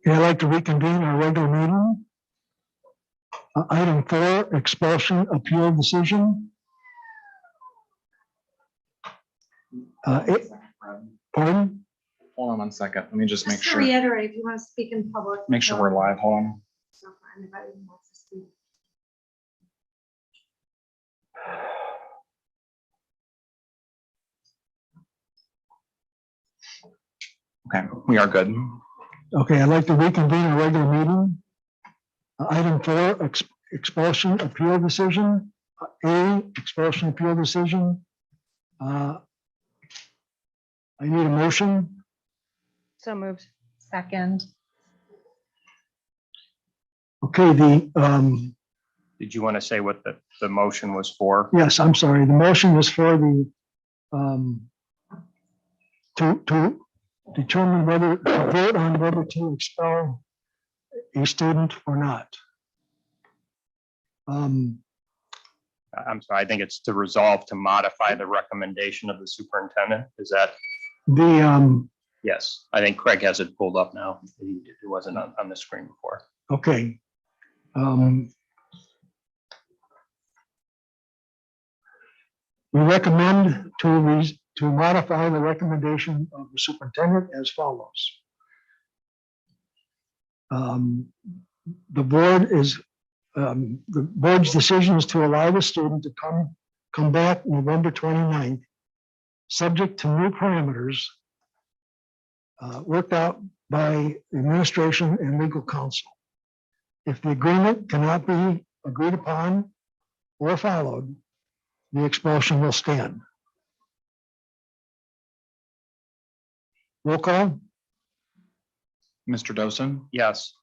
I'd like to reconvene our regular meeting. Item 4, expulsion appeal decision. Pardon? Hold on one second. Let me just make Just to sure. reiterate, if you want to speak in public. Make sure we're live. Hold on. So for anybody who wants to speak. Okay, we are good. Okay, I'd like to reconvene our regular meeting. Item 4, expulsion appeal decision. Expulsion appeal decision. I need a motion. So moved. Second. Okay, Did you want to say what the motion was for? yes, I'm sorry. The motion was for the to determine whether to vote on whether to expel a student or not. I'm sorry, I think it's to resolve to modify the recommendation of the superintendent. Is that? Yes, I think Craig has it pulled up now. It wasn't on the screen before. Okay. We recommend to modify the recommendation of the superintendent as follows. The board's decision is to allow the student to come back November 29th, subject to new parameters worked out by the administration and legal counsel. If the agreement cannot be agreed upon or followed, the expulsion will stand. Roll call? Mr. Dosen, Yes.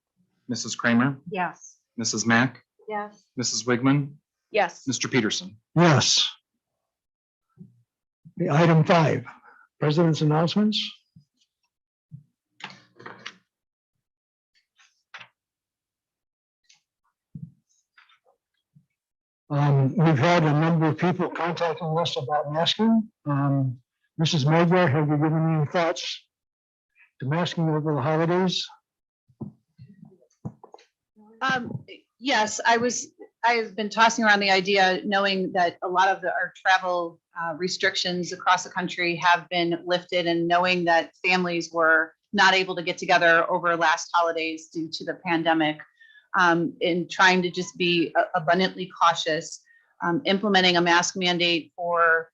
Mrs. Kramer, Yes. Mrs. Mack, Yes. Mrs. Wigman, Yes. Mr. Peterson. Yes. The item 5, president's announcements. We've had a number of people contacting us about masking. Mrs. Magyar, have you given any thoughts to masking over the holidays? Yes, I've been tossing around the idea, knowing that a lot of our travel restrictions across the country have been lifted, and knowing that families were not able to get together over last holidays due to the pandemic, in trying to just be abundantly cautious, implementing a mask mandate for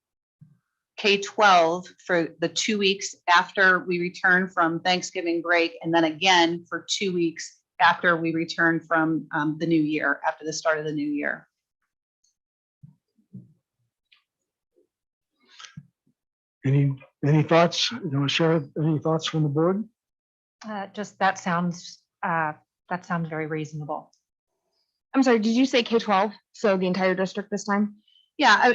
K-12 for the 2 weeks after we return from Thanksgiving break, and then again for 2 weeks after we return from the new year, after the start of the new year. Any thoughts? You want to share any thoughts from the board? Just that sounds very reasonable. I'm sorry, did you say K-12? So the entire district this time? Yeah,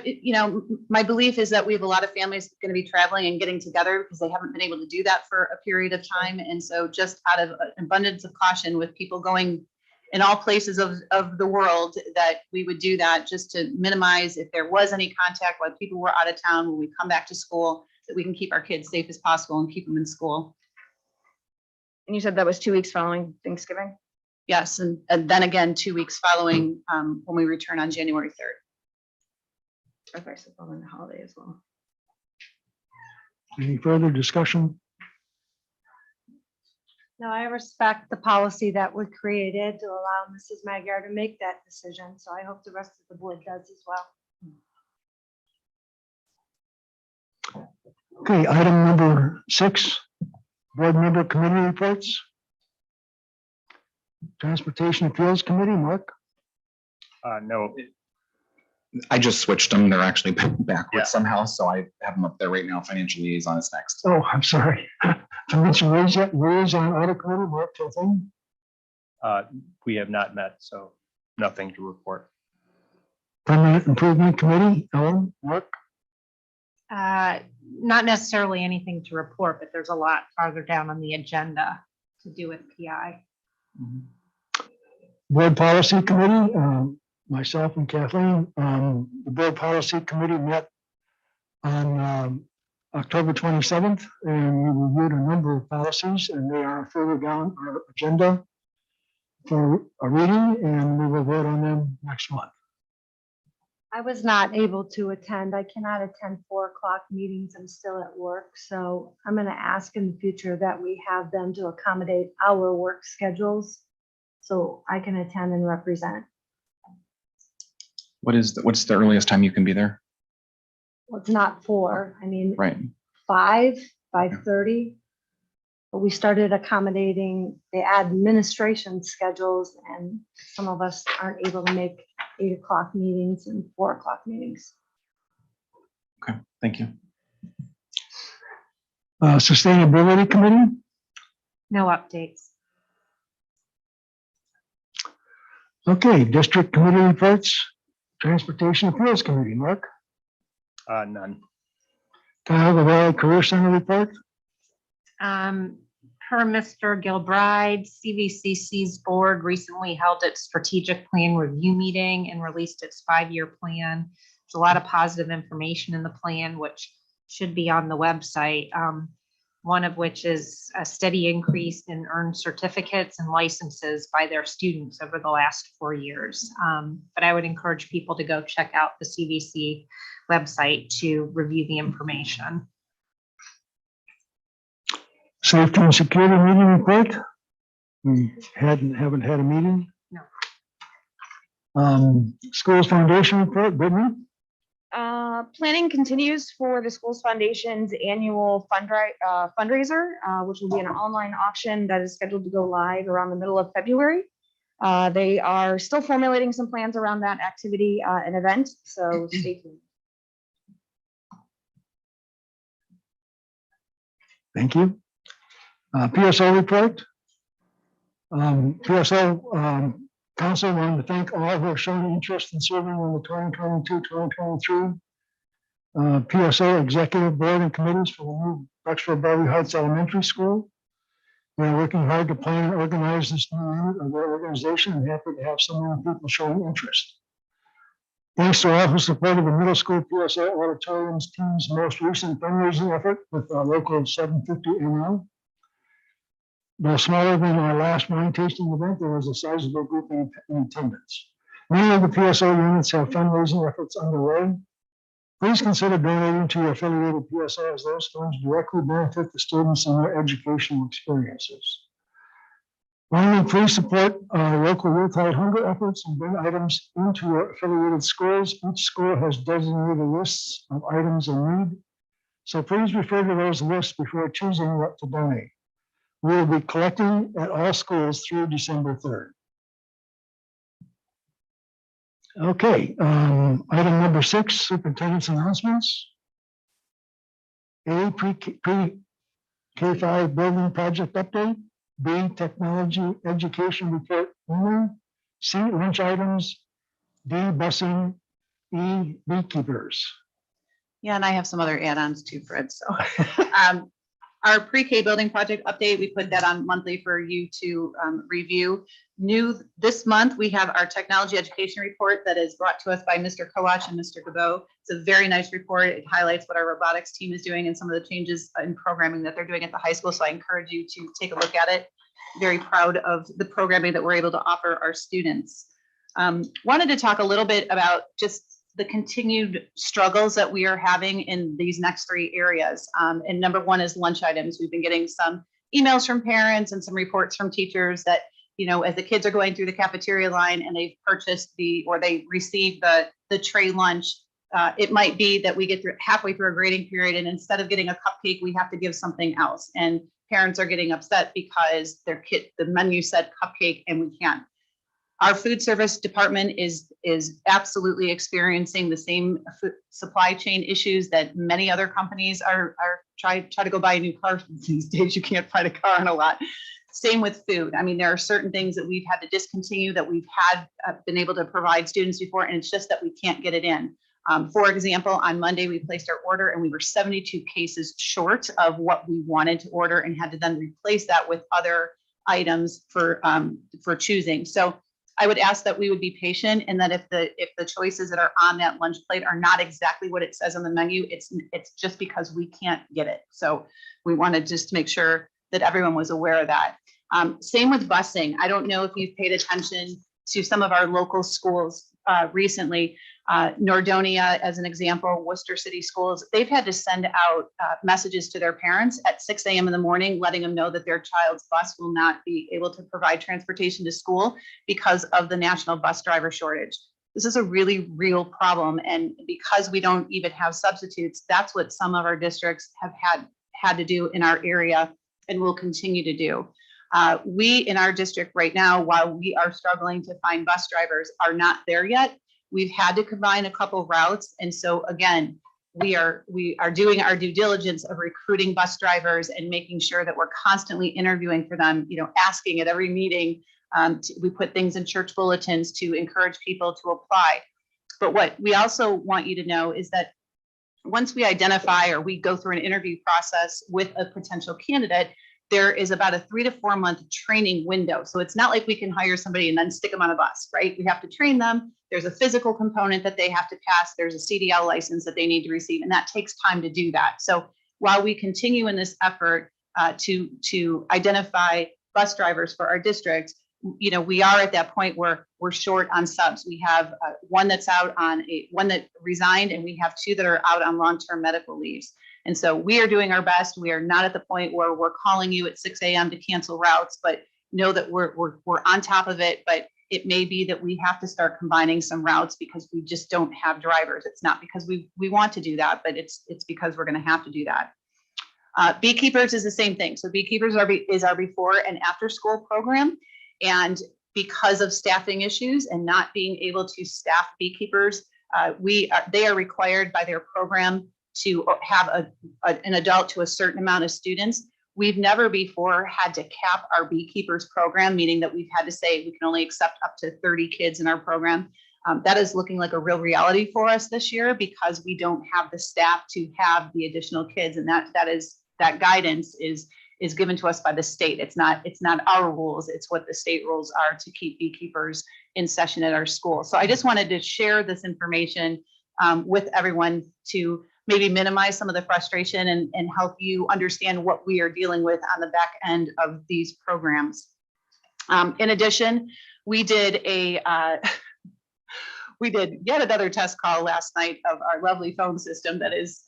my belief is that we have a lot of families going to be traveling and getting together because they haven't been able to do that for a period of time. And so just out of an abundance of caution, with people going in all places of the world, that we would do that just to minimize if there was any contact while people were out of town when we come back to school, that we can keep our kids safe as possible and keep them in school. And you said that was 2 weeks following Thanksgiving? Yes, and then again, 2 weeks following when we return on January 3rd. Okay, so following the holiday as well. Any further discussion? No, I respect the policy that we created to allow Mrs. Magyar to make that decision. So I hope the rest of the board does as well. Okay, item number 6, board member committee reports. Transportation Appeals Committee, Mark? No, I just switched them. They're actually backwards Yeah. somehow, so I have them up there right now. Financial liaison is next. Oh, I'm sorry. Convention rules on audit committee, Mark, thing. we have not met, so nothing to report. Permanent Improvement Committee, Ellen, Mark? Not necessarily anything to report, but there's a lot farther down on the agenda to do with PI. Board Policy Committee, myself and Kathleen. The Board Policy Committee met on October 27th, and we reviewed a number of policies, and they are further down our agenda for a reading, and we will vote on them next month. I was not able to attend. I cannot attend 4 o'clock meetings. I'm still at work. So I'm going to ask in the future that we have them to accommodate our work schedules so I can attend and represent. What's the earliest time you can be there? Well, it's not 4. I mean, Right. 5:30. But we started accommodating the administration schedules, and some of us aren't able to make 8 o'clock meetings and 4 o'clock meetings. Okay. Thank you. Sustainability Committee, No updates. okay, District Committee reports, Transportation Appeals Committee, Mark. None. Cuyahoga Valley Career Center report, Per Mr. Gilbride, CVCC's board recently held its strategic plan review meeting and released its 5-year plan. There's a lot of positive information in the plan, which should be on the website. One of which is a steady increase in earned certificates and licenses by their students over the last 4 years. But I would encourage people to go check out the CVC website to review the information. Safety and Security meeting report. We haven't had a meeting. No. Schools Foundation report, Brittany. Planning continues for the Schools Foundation's annual fundraiser, which will be an online auction that is scheduled to go live around the middle of February. They are still formulating some plans around that activity and event, so stay tuned. Thank you. PSO report. PSO Council wanted to thank all who have shown interest in serving on the 2022-2023 PSO Executive Board and Committees for the new Rexford Bellevue Heights Elementary School. We are working hard to plan and organize this new unit of their organization, and happy to have so many people showing interest. Thanks to all who supported the middle school PSO Auditorium's team's most recent fundraising effort with our local 750 NL. Though smaller than our last wine tasting event, there was a sizable group in attendance. Many of the PSO units have fundraising efforts underway. Please consider donating to your affiliated PSO, as those funds directly benefit the students and their educational experiences. Finally, please support our local Yuletide hunger efforts and bring items into your affiliated schools. Each school has designated lists of items in need, so please refer to those lists before choosing what to donate. We will be collecting at all schools through December 3rd. Okay, item number 6, superintendent's announcements. A, pre-K-5 building project update. B, technology education report only. C, lunch items. D, busing. E, beekeepers. Yeah, and I have some other add-ons too, Fred. So our pre-K building project update, we put that on monthly for you to review. New this month, we have our technology education report that is brought to us by Mr. Kowach and Mr. Gabo. It's a very nice report. It highlights what our robotics team is doing and some of the changes in programming that they're doing at the high school. So I encourage you to take a look at it. Very proud of the programming that we're able to offer our students. Wanted to talk a little bit about just the continued struggles that we are having in these next 3 areas. And number 1 is lunch items. We've been getting some emails from parents and some reports from teachers that, you know, as the kids are going through the cafeteria line and they've purchased or they received the tray lunch, it might be that we get halfway through a grading period, and instead of getting a cupcake, we have to give something else. And parents are getting upset because the menu said cupcake and we can't. Our food service department is absolutely experiencing the same supply chain issues that many other companies are try to go buy a new car these days. You can't find a car on a lot. Same with food. I mean, there are certain things that we've had to discontinue that we've had been able to provide students before, and it's just that we can't get it in. For example, on Monday, we placed our order and we were 72 cases short of what we wanted to order and had to then replace that with other items for choosing. So I would ask that we would be patient and that if the choices that are on that lunch plate are not exactly what it says on the menu, it's just because we can't get it. So we wanted just to make sure that everyone was aware of that. Same with busing. I don't know if you've paid attention to some of our local schools recently. Nordonia, as an example, Worcester City Schools, they've had to send out messages to their parents at 6 a.m. in the morning, letting them know that their child's bus will not be able to provide transportation to school because of the national bus driver shortage. This is a really real problem. And because we don't even have substitutes, that's what some of our districts have had to do in our area and will continue to do. We in our district right now, while we are struggling to find bus drivers, are not there yet. We've had to combine a couple routes. And so again, we are doing our due diligence of recruiting bus drivers and making sure that we're constantly interviewing for them, asking at every meeting. We put things in church bulletins to encourage people to apply. But what we also want you to know is that once we identify or we go through an interview process with a potential candidate, there is about a 3 to 4 month training window. So it's not like we can hire somebody and then stick them on a bus, right? We have to train them. There's a physical component that they have to pass. There's a CDL license that they need to receive, and that takes time to do that. So while we continue in this effort to identify bus drivers for our district, we are at that point where we're short on subs. We have one that's out on one that resigned, and we have 2 that are out on long-term medical leaves. And so we are doing our best. We are not at the point where we're calling you at 6 a.m. to cancel routes, but know that we're on top of it. But it may be that we have to start combining some routes because we just don't have drivers. It's not because we want to do that, but it's because we're going to have to do that. Beekeepers is the same thing. So Beekeepers is our before and after school program. And because of staffing issues and not being able to staff beekeepers, they are required by their program to have an adult to a certain amount of students. We've never before had to cap our beekeepers program, meaning that we've had to say we can only accept up to 30 kids in our program. That is looking like a real reality for us this year because we don't have the staff to have the additional kids, and that guidance is given to us by the state. It's not our rules, it's what the state rules are to keep beekeepers in session at our school. So I just wanted to share this information with everyone to maybe minimize some of the frustration and help you understand what we are dealing with on the back end of these programs. In addition, we did yet another test call last night of our lovely phone system that is,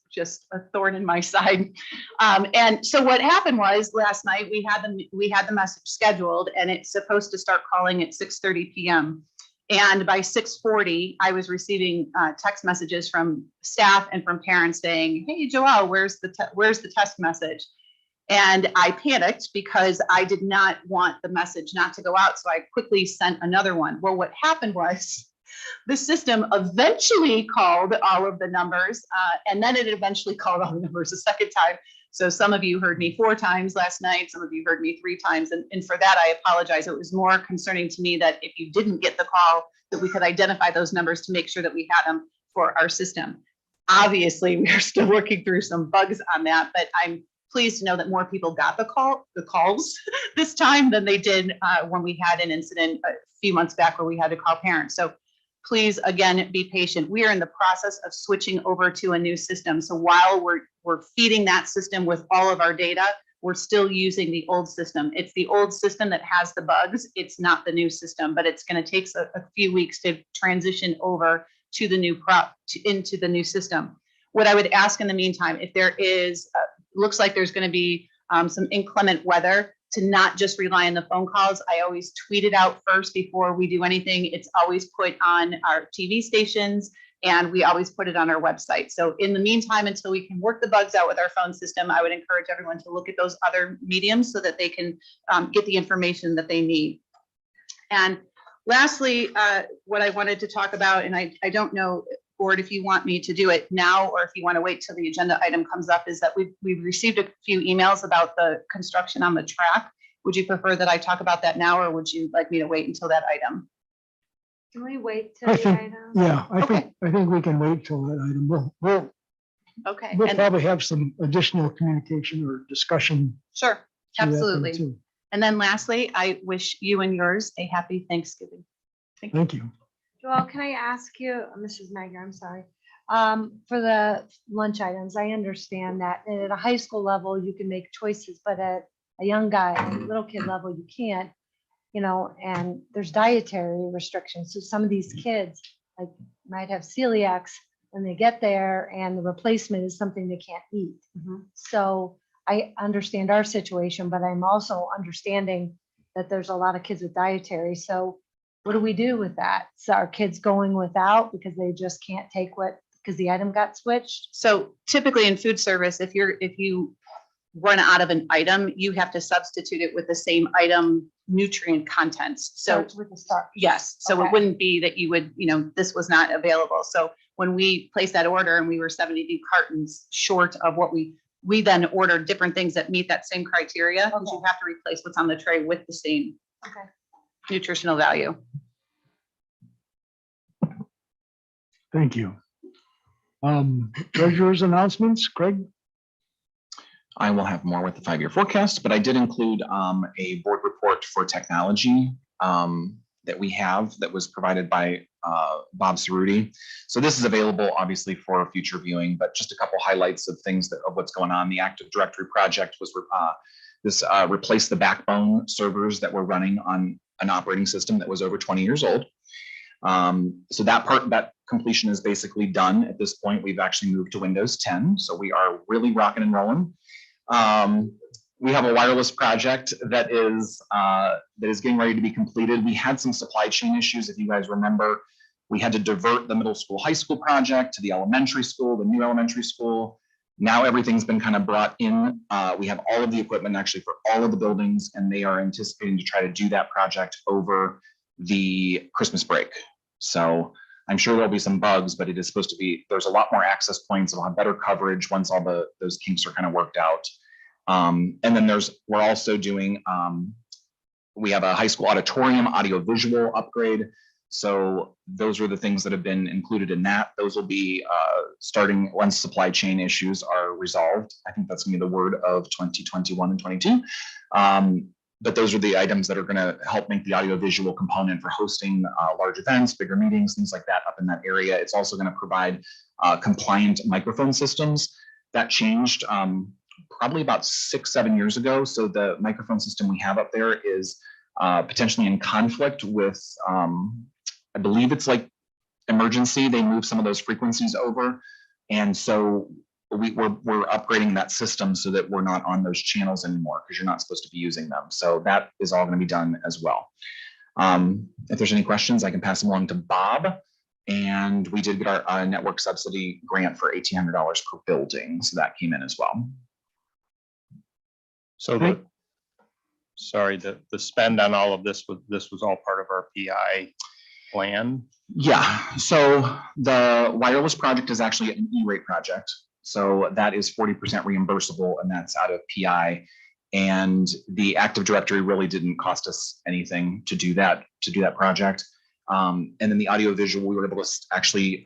just a thorn in my side. And so what happened was last night we had the message scheduled and it's supposed to start calling at 6:30 p.m. And by 6:40, I was receiving text messages from staff and from parents saying, "Hey, Joelle, where's the test message?" And I panicked because I did not want the message not to go out. So I quickly sent another one. Well, what happened was the system eventually called all of the numbers, and then it eventually called all the numbers a second time. So some of you heard me 4 times last night. Some of you heard me 3 times. And for that, I apologize. It was more concerning to me that if you didn't get the call, that we could identify those numbers to make sure that we had them for our system. Obviously, we are still working through some bugs on that, but I'm pleased to know that more people got the calls this time than they did when we had an incident a few months back where we had to call parents. So please, again, be patient. We are in the process of switching over to a new system. So while we're feeding that system with all of our data, we're still using the old system. It's the old system that has the bugs. It's not the new system, but it's going to take a few weeks to transition over to the new into the new system. What I would ask in the meantime, if there is, looks like there's going to be some inclement weather, to not just rely on the phone calls. I always tweet it out first before we do anything. It's always put on our TV stations and we always put it on our website. So in the meantime, until we can work the bugs out with our phone system, I would encourage everyone to look at those other mediums so that they can get the information that they need. And lastly, what I wanted to talk about, and I don't know, board, if you want me to do it now or if you want to wait till the agenda item comes up, is that we've received a few emails about the construction on the track. Would you prefer that I talk about that now, or would you like me to wait until that item? Can we wait till I the think, item? yeah, Okay. I think we can wait till that item. We'll Okay. we'll And probably have some additional communication or discussion. sure, through that thing, absolutely. too. And then lastly, I wish you and yours a happy Thanksgiving. Thank you. Joel, can I ask you, Mrs. Megan, I'm sorry, for the lunch items, I understand that at a high school level, you can make choices, but at a young guy, little kid level, you can't, and there's dietary restrictions. So some of these kids like might have celiacs when they get there and the replacement is something they can't eat. So I understand our situation, but I'm also understanding that there's a lot of kids with dietary. So what do we do with that? So are kids going without because they just can't take because the item got switched? So typically in food service, if you run out of an item, you have to substitute it with the same item nutrient contents. So Starts with the start. yes, so Okay. it wouldn't be that you would, this was not available. So when we placed that order and we were 72 cartons short of what we then ordered different things that meet that same criteria, because you Okay. have to replace what's on the tray with the same Okay. nutritional value. Thank you. Treasurer's announcements, Craig? I will have more with the 5-year forecast, but I did include a board report for technology that we have that was provided by Bob Cerruti. So this is available obviously for future viewing, but just a couple highlights of things of what's going on. The Active Directory project was replaced the backbone servers that were running on an operating system that was over 20 years old. So that completion is basically done at this point. We've actually moved to Windows 10, so we are really rocking and rolling. We have a wireless project that is getting ready to be completed. We had some supply chain issues, if you guys remember. We had to divert the middle school, high school project to the elementary school, the new elementary school. Now everything's been kind of brought in. We have all of the equipment actually for all of the buildings, and they are anticipating to try to do that project over the Christmas break. So I'm sure there'll be some bugs, but it is supposed to be, there's a lot more access points. It'll have better coverage once all those kinks are kind of worked out. And then we're also doing, we have a high school auditorium audio visual upgrade. So those are the things that have been included in that. Those will be starting once supply chain issues are resolved. I think that's gonna be the word of 2021 and 22. But those are the items that are going to help make the audiovisual component for hosting large events, bigger meetings, things like that up in that area. It's also going to provide compliant microphone systems. That changed probably about 6-7 years ago. So the microphone system we have up there is potentially in conflict with, I believe it's like emergency. They move some of those frequencies over. And so we're upgrading that system so that we're not on those channels anymore because you're not supposed to be using them. So that is all going to be done as well. If there's any questions, I can pass them along to Bob. And we did get our network subsidy grant for $1,800 per building. So that came in as well. So Great. the spend on all of this was all part of our PI plan. Yeah, so the wireless project is actually an E-rate project. So that is 40% reimbursable, and that's out of PI. And the Active Directory really didn't cost us anything to do that project. And then the audiovisual, we were able to actually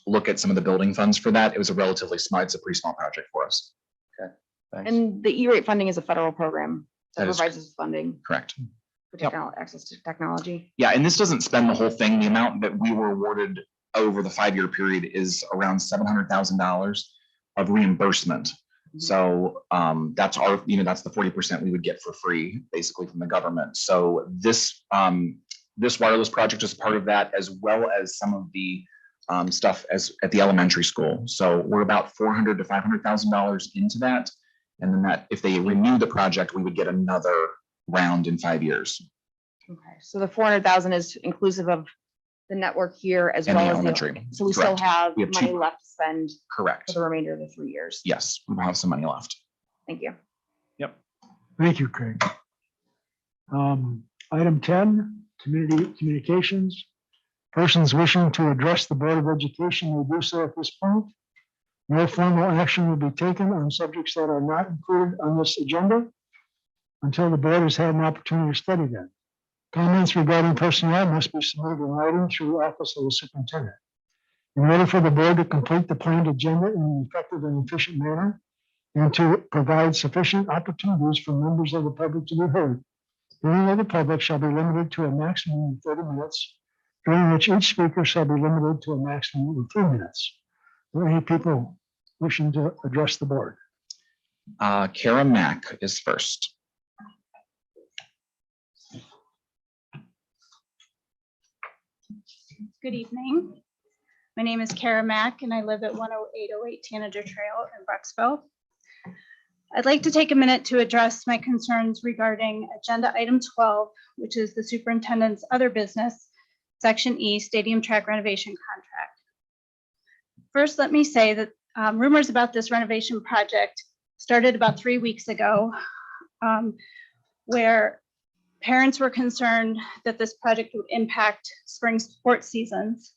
look at some of the building funds for that. It was it's a pretty small project for us. Thanks. And the E-rate funding is a federal program that That is provides us funding Correct. for access to technology. Yeah, and this doesn't spend the whole thing. The amount that we were awarded over the 5-year period is around $700,000 of reimbursement. So that's that's the 40% we would get for free, basically from the government. So this wireless project is part of that, as well as some of the stuff at the elementary school. So we're about $400,000 to $500,000 into that, and then that if they renew the project, we would get another round in 5 years. Okay, so the 400,000 is inclusive of the network here as And well the as elementary. So we still Correct. have We have money two. left to spend Correct. for the remainder of the 3 years. Yes, we have some money left. Thank you. Yep. Thank you, Craig. Item 10, communications. Persons wishing to address the Board of Education will do so at this point. No formal action will be taken on subjects that are not included on this agenda until the board has had an opportunity to study them. Comments regarding personnel must be submitted in writing through the office of the superintendent. In order for the board to complete the planned agenda in an effective and efficient manner, and to provide sufficient opportunities for members of the public to be heard. Hearing of the public shall be limited to a maximum of 30 minutes, during which each speaker shall be limited to a maximum of 3 minutes. Are there any people wishing to address the board? Kara Mack is first. Good evening. My name is Kara Mack and I live at 10808 Tanager Trail in Brecksville. I'd like to take a minute to address my concerns regarding agenda item 12, which is the superintendent's other business, section E, stadium track renovation contract. First, let me say that rumors about this renovation project started about 3 weeks ago, where parents were concerned that this project would impact spring sports seasons.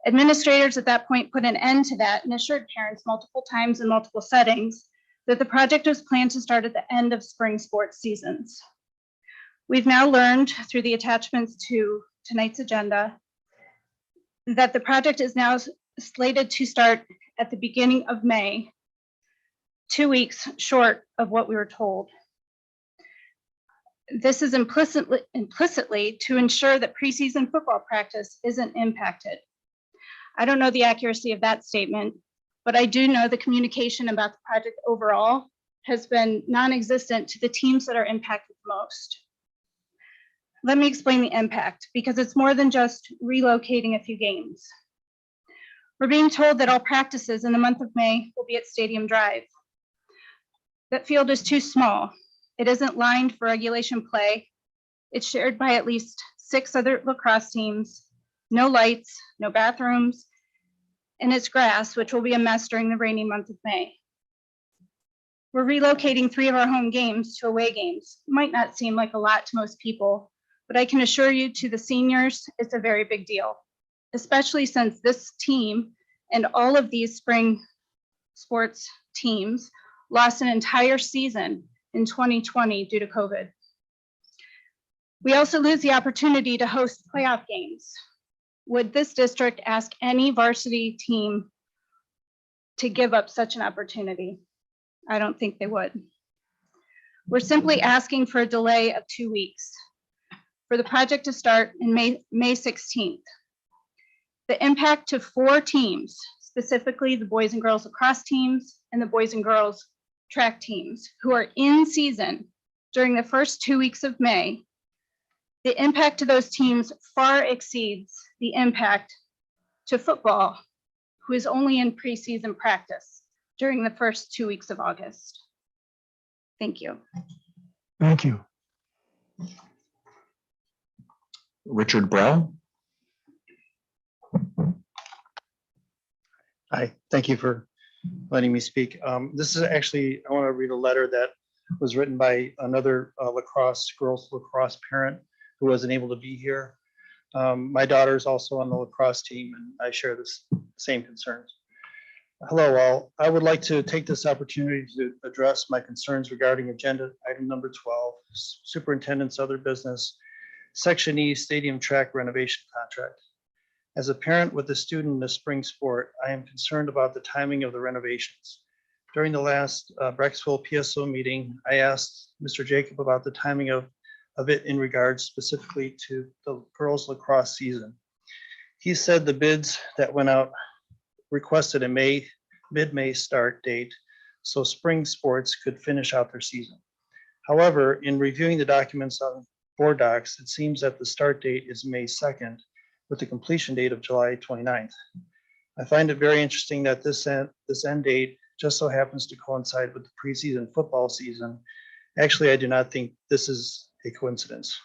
Administrators at that point put an end to that and assured parents multiple times in multiple settings that the project was planned to start at the end of spring sports seasons. We've now learned through the attachments to tonight's agenda that the project is now slated to start at the beginning of May, 2 weeks short of what we were told. This is implicitly to ensure that preseason football practice isn't impacted. I don't know the accuracy of that statement, but I do know the communication about the project overall has been non-existent to the teams that are impacted most. Let me explain the impact, because it's more than just relocating a few games. We're being told that all practices in the month of May will be at Stadium Drive. That field is too small. It isn't lined for regulation play. It's shared by at least 6 other lacrosse teams, no lights, no bathrooms, and it's grass, which will be a mess during the rainy month of May. We're relocating 3 of our home games to away games. It might not seem like a lot to most people, but I can assure you, to the seniors, it's a very big deal, especially since this team and all of these spring sports teams lost an entire season in 2020 due to COVID. We also lose the opportunity to host playoff games. Would this district ask any varsity team to give up such an opportunity? I don't think they would. We're simply asking for a delay of 2 weeks for the project to start in May 16th. The impact to 4 teams, specifically the boys and girls lacrosse teams and the boys and girls track teams who are in season during the first 2 weeks of May, the impact to those teams far exceeds the impact to football, who is only in preseason practice during the first 2 weeks of August. Thank you. Thank you. Richard Brown. Hi, thank you for letting me speak. This is actually, I want to read a letter that was written by another girls lacrosse parent who wasn't able to be here. My daughter is also on the lacrosse team and I share the same concerns. Hello all, I would like to take this opportunity to address my concerns regarding agenda item number 12, superintendent's other business, section E, stadium track renovation contract. As a parent with a student in the spring sport, I am concerned about the timing of the renovations. During the last Brecksville PSO meeting, I asked Mr. Jacob about the timing of it in regards specifically to the girls lacrosse season. He said the bids that went out requested a mid-May start date so spring sports could finish out their season. However, in reviewing the documents on board docs, it seems that the start date is May 2nd with the completion date of July 29th. I find it very interesting that this end date just so happens to coincide with the preseason football season. Actually, I do not think this is a coincidence.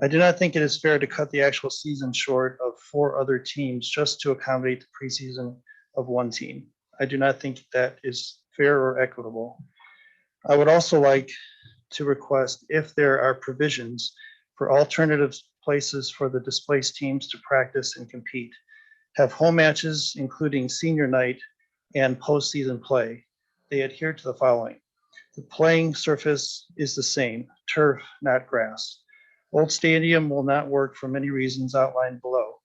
I do not think it is fair to cut the actual season short of 4 other teams just to accommodate the preseason of 1 team. I do not think that is fair or equitable. I would also like to request, if there are provisions for alternative places for the displaced teams to practice and compete, have home matches, including senior night and postseason play. They adhere to the following. The playing surface is the same, turf, not grass. Old stadium will not work for many reasons outlined below.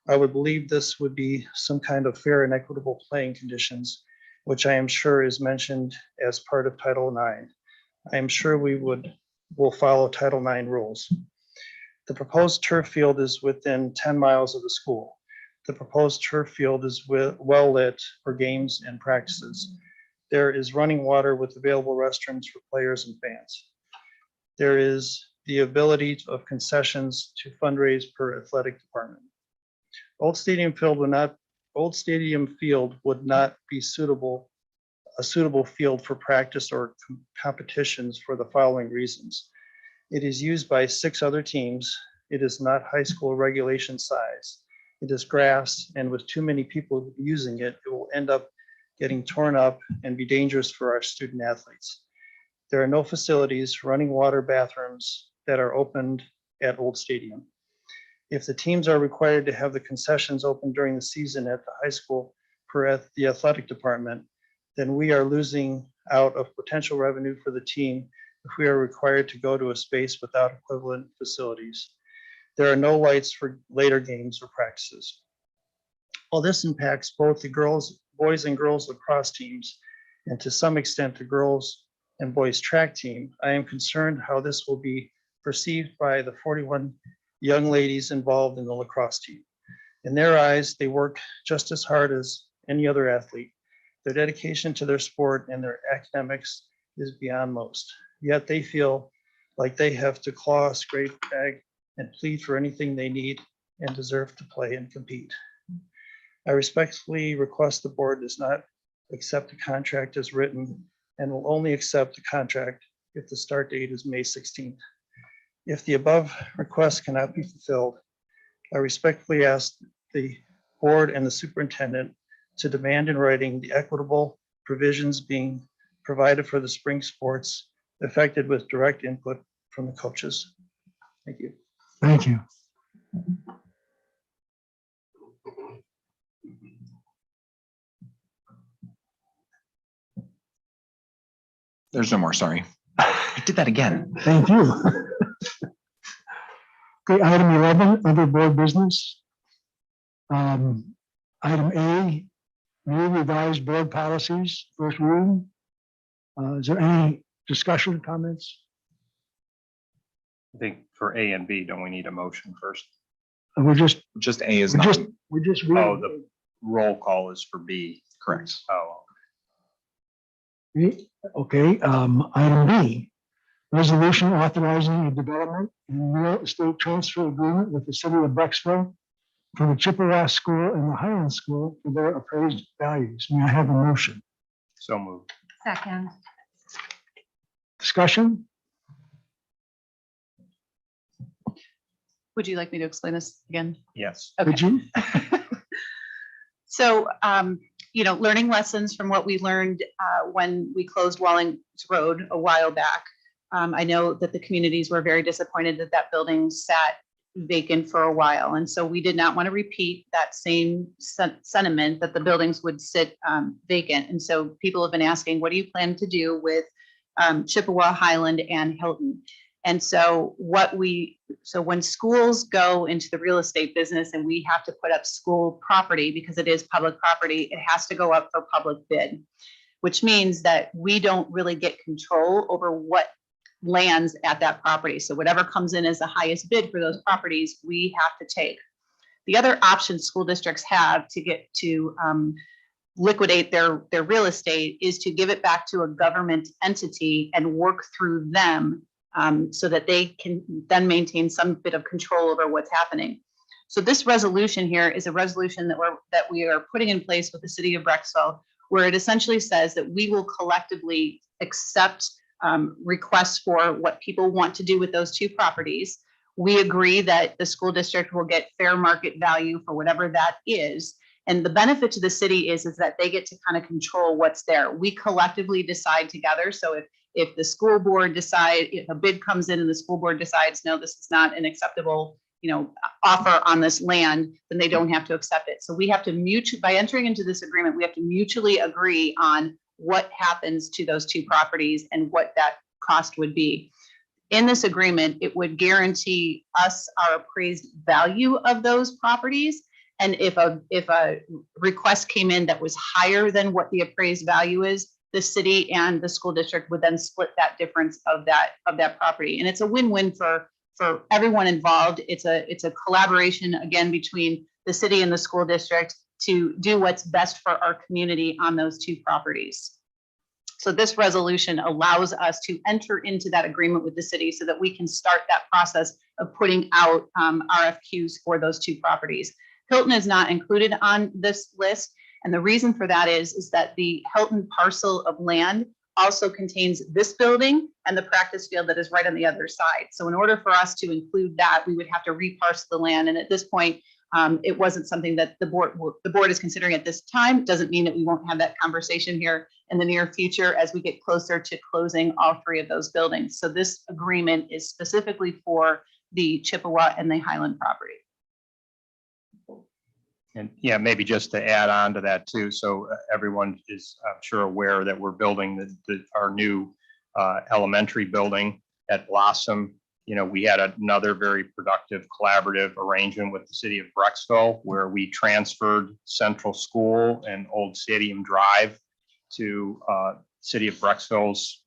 I would believe this would be some kind of fair and equitable playing conditions which I am sure is mentioned as part of Title IX. I am sure will follow Title IX rules. The proposed turf field is within 10 miles of the school. The proposed turf field is well lit for games and practices. There is running water with available restrooms for players and fans. There is the ability of concessions to fundraise per athletic department. Old Stadium Field would not be a suitable field for practice or competitions for the following reasons. It is used by 6 other teams. It is not high school regulation size. It is grass, and with too many people using it, it will end up getting torn up and be dangerous for our student athletes. There are no facilities, running water, bathrooms that are opened at Old Stadium. If the teams are required to have the concessions open during the season at the high school per the athletic department, then we are losing out of potential revenue for the team if we are required to go to a space without equivalent facilities. There are no lights for later games or practices. While this impacts both the boys and girls lacrosse teams, and to some extent the girls and boys track team, I am concerned how this will be perceived by the 41 young ladies involved in the lacrosse team. In their eyes, they work just as hard as any other athlete. Their dedication to their sport and their academics is beyond most. Yet they feel like they have to claw, scrape, beg, and plead for anything they need and deserve to play and compete. I respectfully request the board does not accept the contract as written and will only accept the contract if the start date is May 16th. If the above request cannot be fulfilled, I respectfully ask the board and the superintendent to demand in writing the equitable provisions being provided for the spring sports affected with direct input from the coaches. Thank you. Thank you. There's no more, sorry. I did that again. Thank you. Okay, item 11, other board business. Item A, new revised board policies, first reading. Is there any discussion, comments? I think for A and B, don't we need a motion first? We're just, Just A is we're not just, we're just Oh, reading. the roll call is for B. correct. Oh, Okay, item B, resolution authorizing a development and real estate transfer agreement with the city of Brecksville for the Chippewa School and the Highland School for their appraised values. May I have a motion? so moved. Second. Discussion? Would you like me to explain this again? Yes. Would you? So, learning lessons from what we learned when we closed Wallings Road a while back. I know that the communities were very disappointed that that building sat vacant for a while. And so we did not want to repeat that same sentiment that the buildings would sit vacant. And so people have been asking, what do you plan to do with Chippewa, Highland, and Hilton? And so when schools go into the real estate business and we have to put up school property because it is public property, it has to go up for public bid, which means that we don't really get control over what lands at that property. So whatever comes in as the highest bid for those properties, we have to take. The other option school districts have to get to liquidate their real estate is to give it back to a government entity and work through them so that they can then maintain some bit of control over what's happening. So this resolution here is a resolution that we are putting in place with the city of Brecksville, where it essentially says that we will collectively accept requests for what people want to do with those two properties. We agree that the school district will get fair market value for whatever that is. And the benefit to the city is that they get to kind of control what's there. We collectively decide together. So if the school board if a bid comes in and the school board decides, no, this is not an acceptable, offer on this land, then they don't have to accept it. So we have to by entering into this agreement, we have to mutually agree on what happens to those two properties and what that cost would be. In this agreement, it would guarantee us our appraised value of those properties. And if a request came in that was higher than what the appraised value is, the city and the school district would then split that difference of that property. And it's a win-win for everyone involved. It's a collaboration, again, between the city and the school district to do what's best for our community on those two properties. So this resolution allows us to enter into that agreement with the city so that we can start that process of putting out RFQs for those two properties. Hilton is not included on this list. And the reason for that is that the Hilton parcel of land also contains this building and the practice field that is right on the other side. So in order for us to include that, we would have to reparcel the land. And at this point, it wasn't something that the board is considering at this time. Doesn't mean that we won't have that conversation here in the near future as we get closer to closing all three of those buildings. So this agreement is specifically for the Chippewa and the Highland property. And yeah, maybe just to add on to that too. So everyone is, I'm sure, aware that we're building our new elementary building at Blossom. You know, we had another very productive collaborative arrangement with the city of Brecksville where we transferred Central School and Old Stadium Drive to city of Brecksville's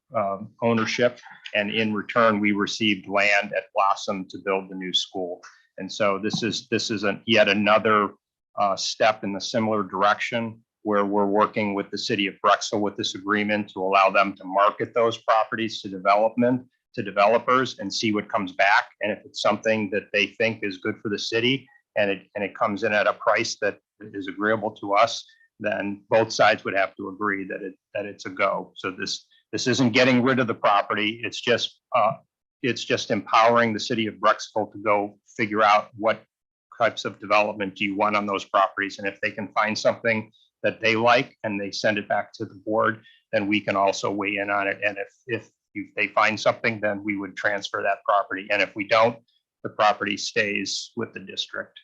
ownership. And in return, we received land at Blossom to build the new school. And so this is yet another step in the similar direction where we're working with the city of Brecksville with this agreement to allow them to market those properties to developers and see what comes back. And if it's something that they think is good for the city and it comes in at a price that is agreeable to us, then both sides would have to agree that it's a go. So this isn't getting rid of the property. It's just empowering the city of Brecksville to go figure out what types of development do you want on those properties. And if they can find something that they like and they send it back to the board, then we can also weigh in on it. And if they find something, then we would transfer that property. And if we don't, the property stays with the district.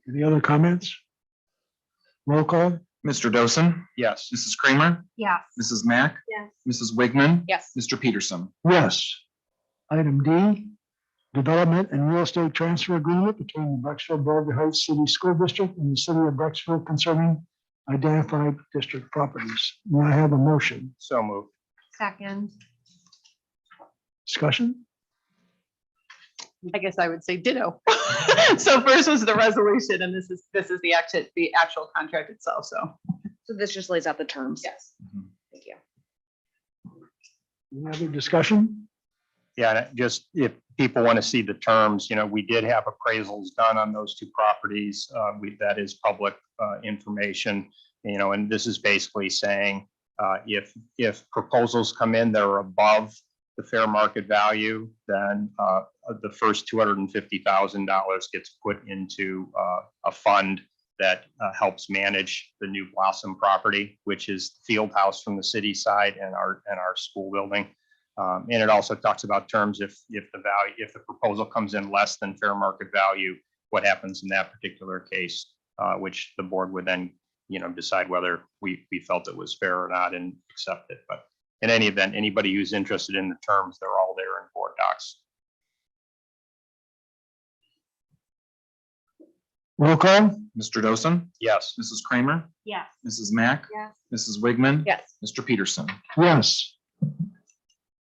Any other comments? Roll call? Mr. Dosen, Yes. Mrs. Kramer, Yes. Mrs. Mack, Yes. Mrs. Wigman, Yes. Mr. Peterson. Yes. Item D, development and real estate transfer agreement between the Brecksville Boulder Heights City School District and the city of Brecksville concerning identified district properties. May I have a motion? So moved. Second. Discussion? I guess I would say ditto. So first was the resolution, and this is the actual contract itself. So So this just lays out the terms. yes. Thank you. Any other discussion? Yeah, and just if people want to see the terms, you know, we did have appraisals done on those two properties. That is public information, you know, and this is basically saying if proposals come in that are above the fair market value, then the first $250,000 gets put into a fund that helps manage the new Blossom property, which is the field house from the city side and our school building. And it also talks about terms if the proposal comes in less than fair market value, what happens in that particular case, which the board would then, you know, decide whether we felt it was fair or not and accept it. But in any event, anybody who's interested in the terms, they're all there in board docs. Roll call? Mr. Dosen, Yes. Mrs. Kramer, Yes. Mrs. Mack, Yes. Mrs. Wigman, Yes. Mr. Peterson. Yes.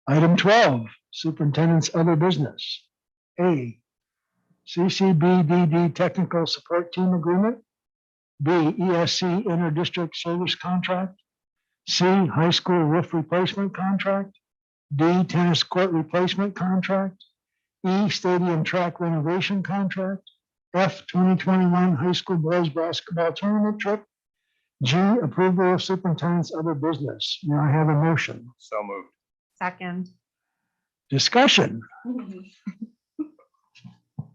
Item 12, superintendent's other business. A, CCBDD technical support team agreement. B, ESC interdistrict service contract. C, high school roof replacement contract. D, tennis court replacement contract. E, stadium track renovation contract. F, 2021 high school boys basketball tournament trip. G, approval of superintendent's other business. May I have a motion? So moved. Second. Discussion.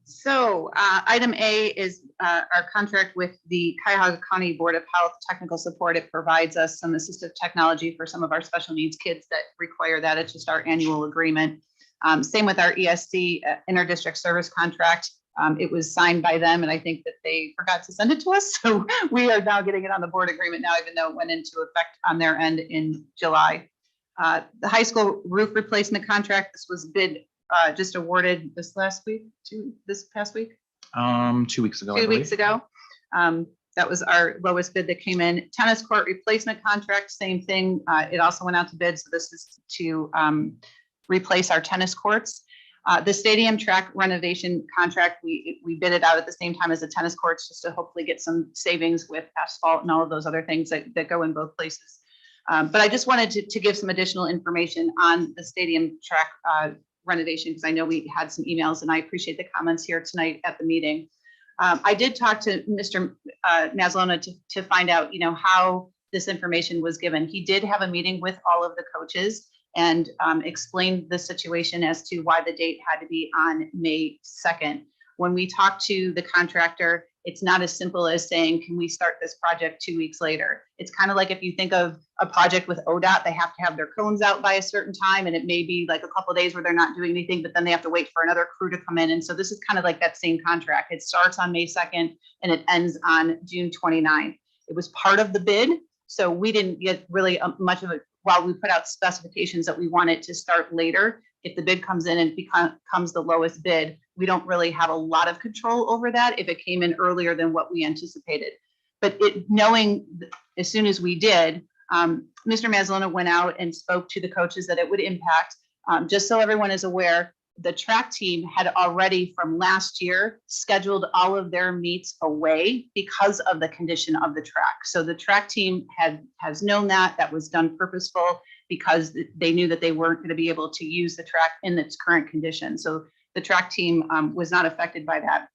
So item A is our contract with the Cuyahoga County Board of Health technical support. It provides us some assistive technology for some of our special needs kids that require that. It's just our annual agreement. Same with our ESC interdistrict service contract. It was signed by them, and I think that they forgot to send it to us. So we are now getting it on the board agreement now, even though it went into effect on their end in July. The high school roof replacement contract, this was bid just awarded this past week. 2 weeks ago. I 2 weeks believe. ago. That was our lowest bid that came in. Tennis court replacement contract, same thing. It also went out to bid. So this is to replace our tennis courts. The stadium track renovation contract, we bid it out at the same time as the tennis courts, just to hopefully get some savings with asphalt and all of those other things that go in both places. But I just wanted to give some additional information on the stadium track renovation, because I know we had some emails, and I appreciate the comments here tonight at the meeting. I did talk to Mr. Mazzalona to find out, how this information was given. He did have a meeting with all of the coaches and explained the situation as to why the date had to be on May 2nd. When we talked to the contractor, it's not as simple as saying, can we start this project 2 weeks later? It's kind of like if you think of a project with ODOT, they have to have their cones out by a certain time, and it may be like a couple of days where they're not doing anything, but then they have to wait for another crew to come in. And so this is kind of like that same contract. It starts on May 2nd and it ends on June 29th. It was part of the bid, so we didn't get really much of it. While we put out specifications that we want it to start later, if the bid comes in and becomes the lowest bid, we don't really have a lot of control over that if it came in earlier than what we anticipated. But knowing as soon as we did, Mr. Mazzalona went out and spoke to the coaches that it would impact. Just so everyone is aware, the track team had already from last year scheduled all of their meets away because of the condition of the track. So the track team has known that was done purposeful, because they knew that they weren't going to be able to use the track in its current condition. So the track team was not affected by that.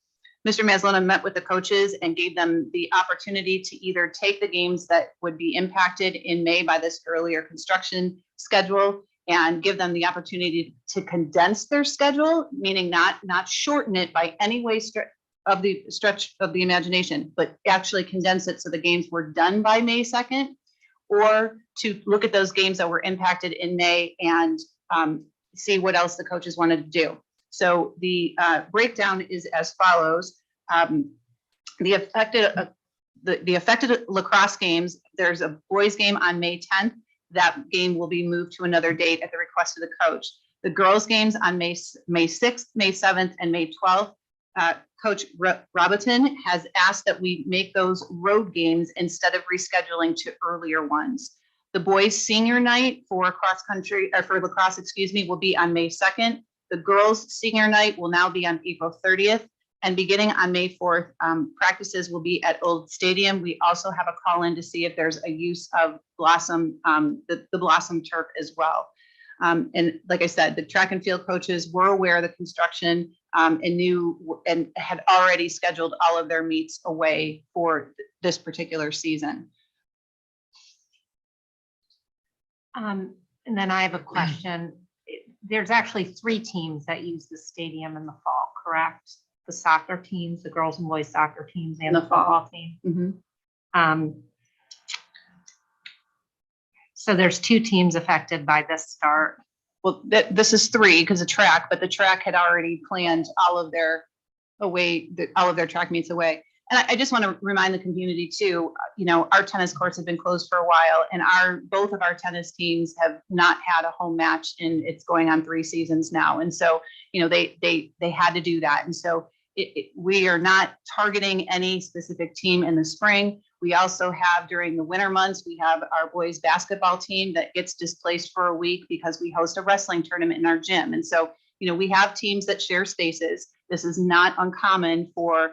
Mr. Mazzalona met with the coaches and gave them the opportunity to either take the games that would be impacted in May by this earlier construction schedule and give them the opportunity to condense their schedule, meaning not shorten it by any way stretch of the imagination, but actually condense it so the games were done by May 2nd, or to look at those games that were impacted in May and see what else the coaches wanted to do. So the breakdown is as follows. The affected lacrosse games, there's a boys game on May 10th. That game will be moved to another date at the request of the coach. The girls games on May 6th, May 7th, and May 12th. Coach Robertson has asked that we make those road games instead of rescheduling to earlier ones. The boys senior night for cross country, or for lacrosse, will be on May 2nd. The girls senior night will now be on April 30th. And beginning on May 4th, practices will be at Old Stadium. We also have a call in to see if there's a use of Blossom, the Blossom turf as well. And like I said, the track and field coaches were aware of the construction and knew and had already scheduled all of their meets away for this particular season. And then I have a question. There's actually 3 teams that use the stadium in the fall, correct? The soccer teams, the girls and boys soccer teams, and the football team. Mm-hmm. So there's 2 teams affected by this start. Well, this is 3 because of track, but the track had already planned all of their track meets away. And I just want to remind the community too, our tennis courts have been closed for a while, and both of our tennis teams have not had a home match, and it's going on 3 seasons now. And so, they had to do that. And so we are not targeting any specific team in the spring. We also have, during the winter months, we have our boys basketball team that gets displaced for a week because we host a wrestling tournament in our gym. And so, we have teams that share spaces. This is not uncommon for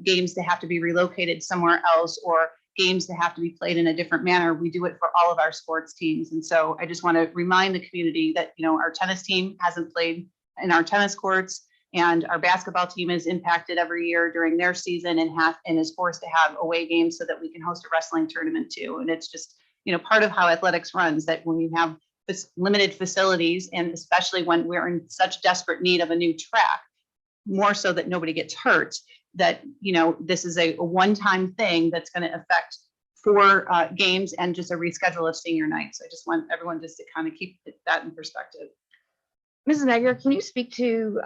games to have to be relocated somewhere else, or games to have to be played in a different manner. We do it for all of our sports teams. And so I just want to remind the community that, our tennis team hasn't played in our tennis courts, and our basketball team is impacted every year during their season and is forced to have away games so that we can host a wrestling tournament too. And it's just, part of how athletics runs, that when you have this limited facilities, and especially when we're in such desperate need of a new track, more so that nobody gets hurt, that, this is a one-time thing that's going to affect 4 games and just a reschedule of senior night. So I just want everyone just to kind of keep that in perspective. Mrs. Magyar, can you speak to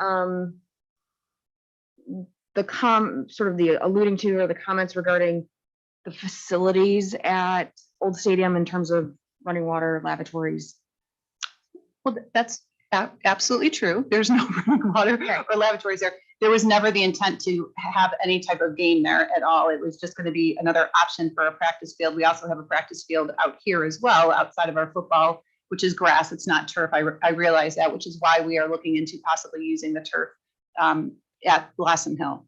the alluding to, or the comments regarding the facilities at Old Stadium in terms of running water, lavatories? Well, that's Absolutely true. There's no running water or lavatories there. There was never the intent to have any type of game there at all. It was just going to be another option for a practice field. We also have a practice field out here as well, outside of our football, which is grass. It's not turf. I realize that, which is why we are looking into possibly using the turf at Blossom Hill.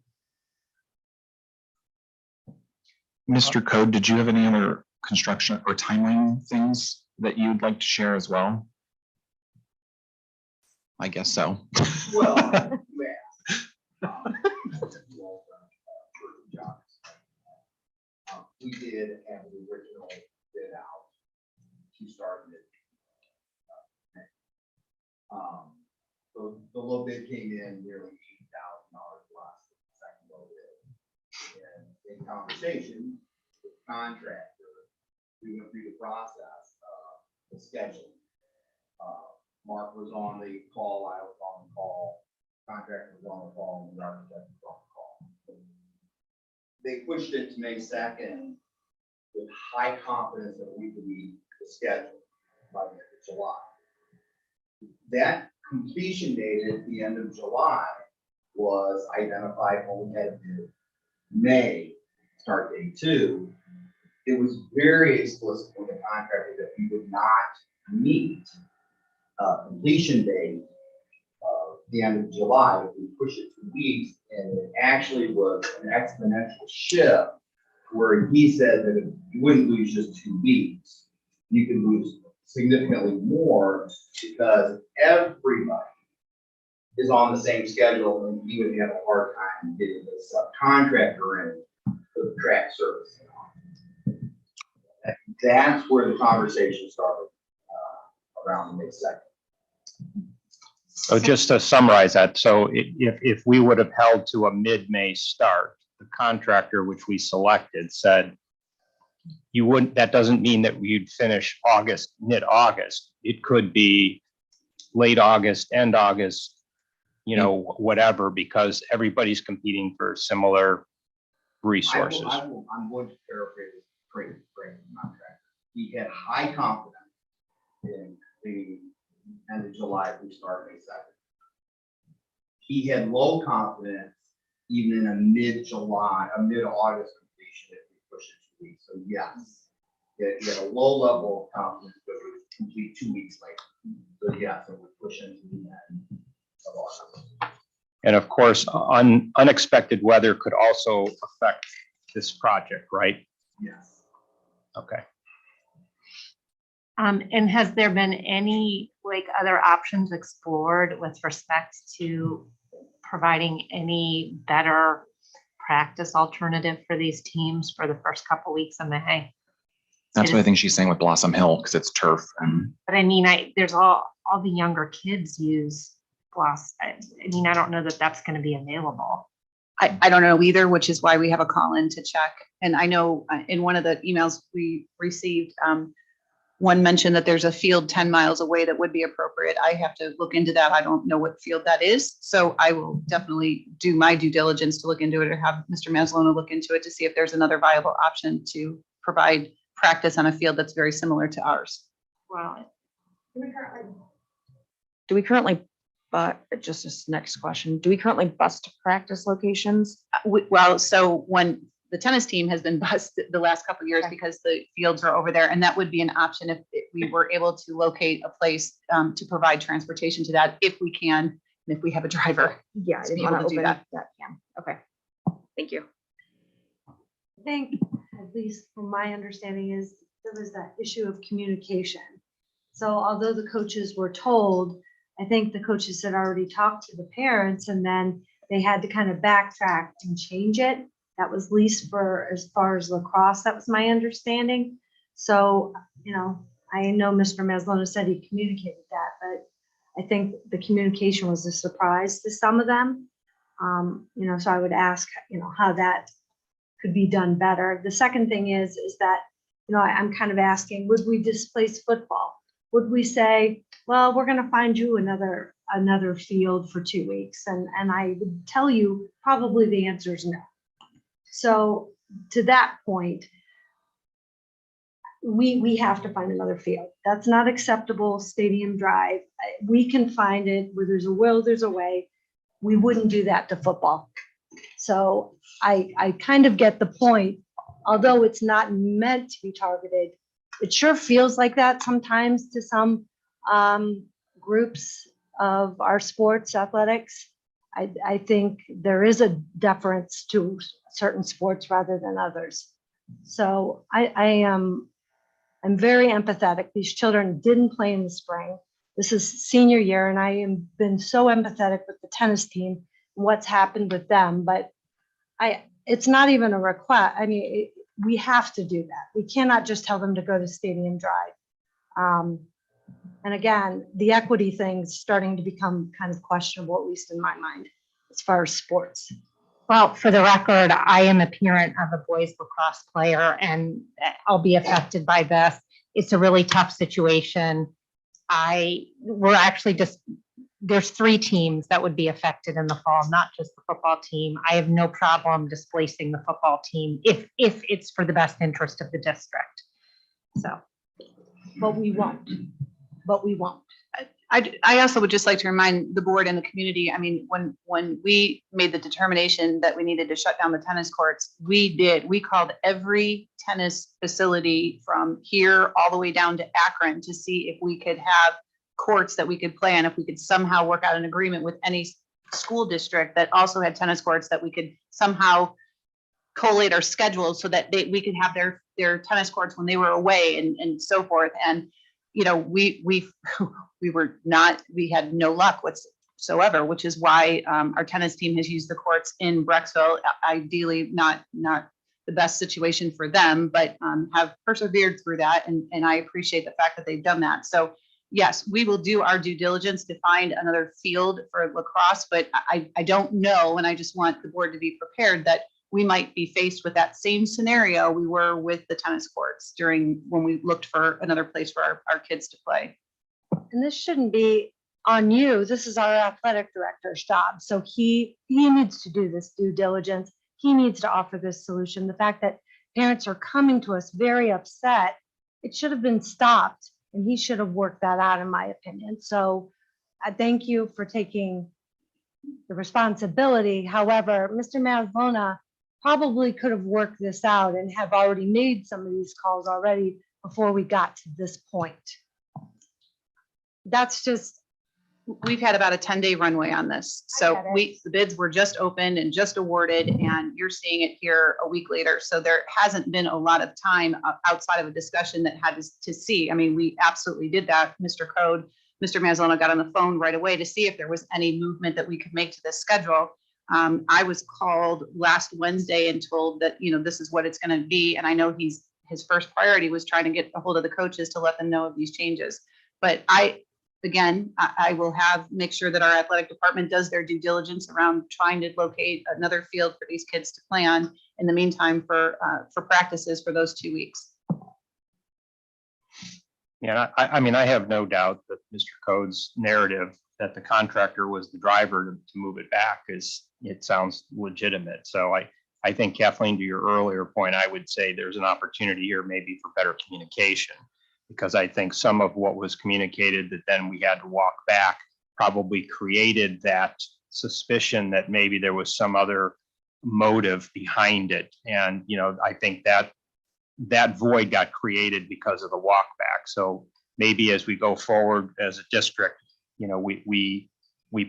Mr. Code, did you have any other construction or timeline things that you'd like to share as well? I guess so. Well, we did have the original bid out to start it. The low bid came in nearly $80,000 less than the second low bid. And in conversation with the contractor, we went through the process of the scheduling. Mark was on the call, I was on the call, contractor was on the call, and the architect was on the call. They pushed it to May 2nd with high confidence that we could meet the schedule by the end of July. That completion date at the end of July was identified when we had the May start date too. It was very explicit with the contractor that we would not meet completion date the end of July. We push it 2 weeks, and it actually was an exponential shift where he said that you wouldn't lose just 2 weeks. You could lose significantly more because everybody is on the same schedule, and he would have a hard time getting the subcontractor in for the track service. That's where the conversation started around May 2nd. So just to summarize that, so if we would have held to a mid-May start, the contractor which we selected said, you wouldn't, that doesn't mean that we'd finish August, mid-August. It could be late August, end August, you know, whatever, because everybody's competing for similar resources. I'm going to paraphrase the contractor. He had high confidence in the end of July, we start May 2nd. He had low confidence even in a mid-July, a mid-August completion if we push it 2 weeks. So yes, he had a low level of confidence, but it was complete 2 weeks later. So yes, it would push into the end of August. And of course, unexpected weather could also affect this project, right? Yes. Okay. And has there been any like other options explored with respect to providing any better practice alternative for these teams for the first couple weeks of May? That's what I think she's saying with Blossom Hill, because it's turf. And But I mean, there's all the younger kids use Blossom. I mean, I don't know that that's going to be available. I don't know either, which is why we have a call in to check. And I know in one of the emails we received, one mentioned that there's a field 10 miles away that would be appropriate. I have to look into that. I don't know what field that is. So I will definitely do my due diligence to look into it, or have Mr. Maslona look into it to see if there's another viable option to provide practice on a field that's very similar to ours. Well, Do we currently, but just this next question, do we currently bus to practice locations? Well, so when the tennis team has been bused the last couple of years because the fields are over there, and that would be an option if we were able to locate a place to provide transportation to that, if we can, and if we have a driver. Yeah, I To didn't be want able to to do open that. that can. Okay, thank you. I think, at least from my understanding, is there was that issue of communication. So although the coaches were told, I think the coaches had already talked to the parents, and then they had to kind of backtrack and change it. That was at least for as far as lacrosse, that was my understanding. So, you know, I know Mr. Maslona said he communicated that, but I think the communication was a surprise to some of them. You know, so I would ask, you know, how that could be done better. The second thing is that, you know, I'm kind of asking, would we displace football? Would we say, well, we're going to find you another field for 2 weeks? And I would tell you, probably the answer is no. So to that point, we have to find another field. That's not acceptable, Stadium Drive. We can find it where there's a will, there's a way. We wouldn't do that to football. So I kind of get the point, although it's not meant to be targeted. It sure feels like that sometimes to some groups of our sports athletics. I think there is a deference to certain sports rather than others. So I'm very empathetic. These children didn't play in the spring. This is senior year, and I am been so empathetic with the tennis team, what's happened with them. But it's not even a request. I mean, we have to do that. We cannot just tell them to go to Stadium Drive. And again, the equity thing's starting to become kind of questionable, at least in my mind, as far as sports. Well, for the record, I am a parent of a boys lacrosse player and I'll be affected by this. It's a really tough situation. We're actually there's 3 teams that would be affected in the fall, not just the football team. I have no problem displacing the football team if it's for the best interest of the district. So. But we won't. I also would just like to remind the board and the community, I mean, when we made the determination that we needed to shut down the tennis courts, we called every tennis facility from here all the way down to Akron to see if we could have courts that we could play on, if we could somehow work out an agreement with any school district that also had tennis courts that we could somehow collate our schedules so that we could have their tennis courts when they were away and so forth. And you know, we had no luck whatsoever, which is why our tennis team has used the courts in Brecksville. Ideally, not the best situation for them, but have persevered through that. And I appreciate the fact that they've done that. So yes, we will do our due diligence to find another field for lacrosse, but I don't know. And I just want the board to be prepared that we might be faced with that same scenario we were with the tennis courts when we looked for another place for our kids to play. And this shouldn't be on you. This is our athletic director's job. So he needs to do this due diligence. He needs to offer this solution. The fact that parents are coming to us very upset, it should have been stopped, and he should have worked that out, in my opinion. So I thank you for taking the responsibility. However, Mr. Mazzona probably could have worked this out and have already made some of these calls already before we got to this point. That's just. We've had about a 10-day runway on this. So the bids were just opened and just awarded, and you're seeing it here a week later. So there hasn't been a lot of time outside of a discussion that had to see. I mean, we absolutely did that. Mr. Mazzona got on the phone right away to see if there was any movement that we could make to this schedule. I was called last Wednesday and told that, you know, this is what it's going to be. And I know his first priority was trying to get a hold of the coaches to let them know of these changes. But I will make sure that our athletic department does their due diligence around trying to locate another field for these kids to play on in the meantime for practices for those 2 weeks. Yeah, I mean, I have no doubt that Mr. Code's narrative that the contractor was the driver to move it back it sounds legitimate. So I think, Kathleen, to your earlier point, I would say there's an opportunity here maybe for better communication, because I think some of what was communicated that then we had to walk back probably created that suspicion that maybe there was some other motive behind it. And, you know, I think that void got created because of the walk back. So maybe as we go forward as a district, you know, we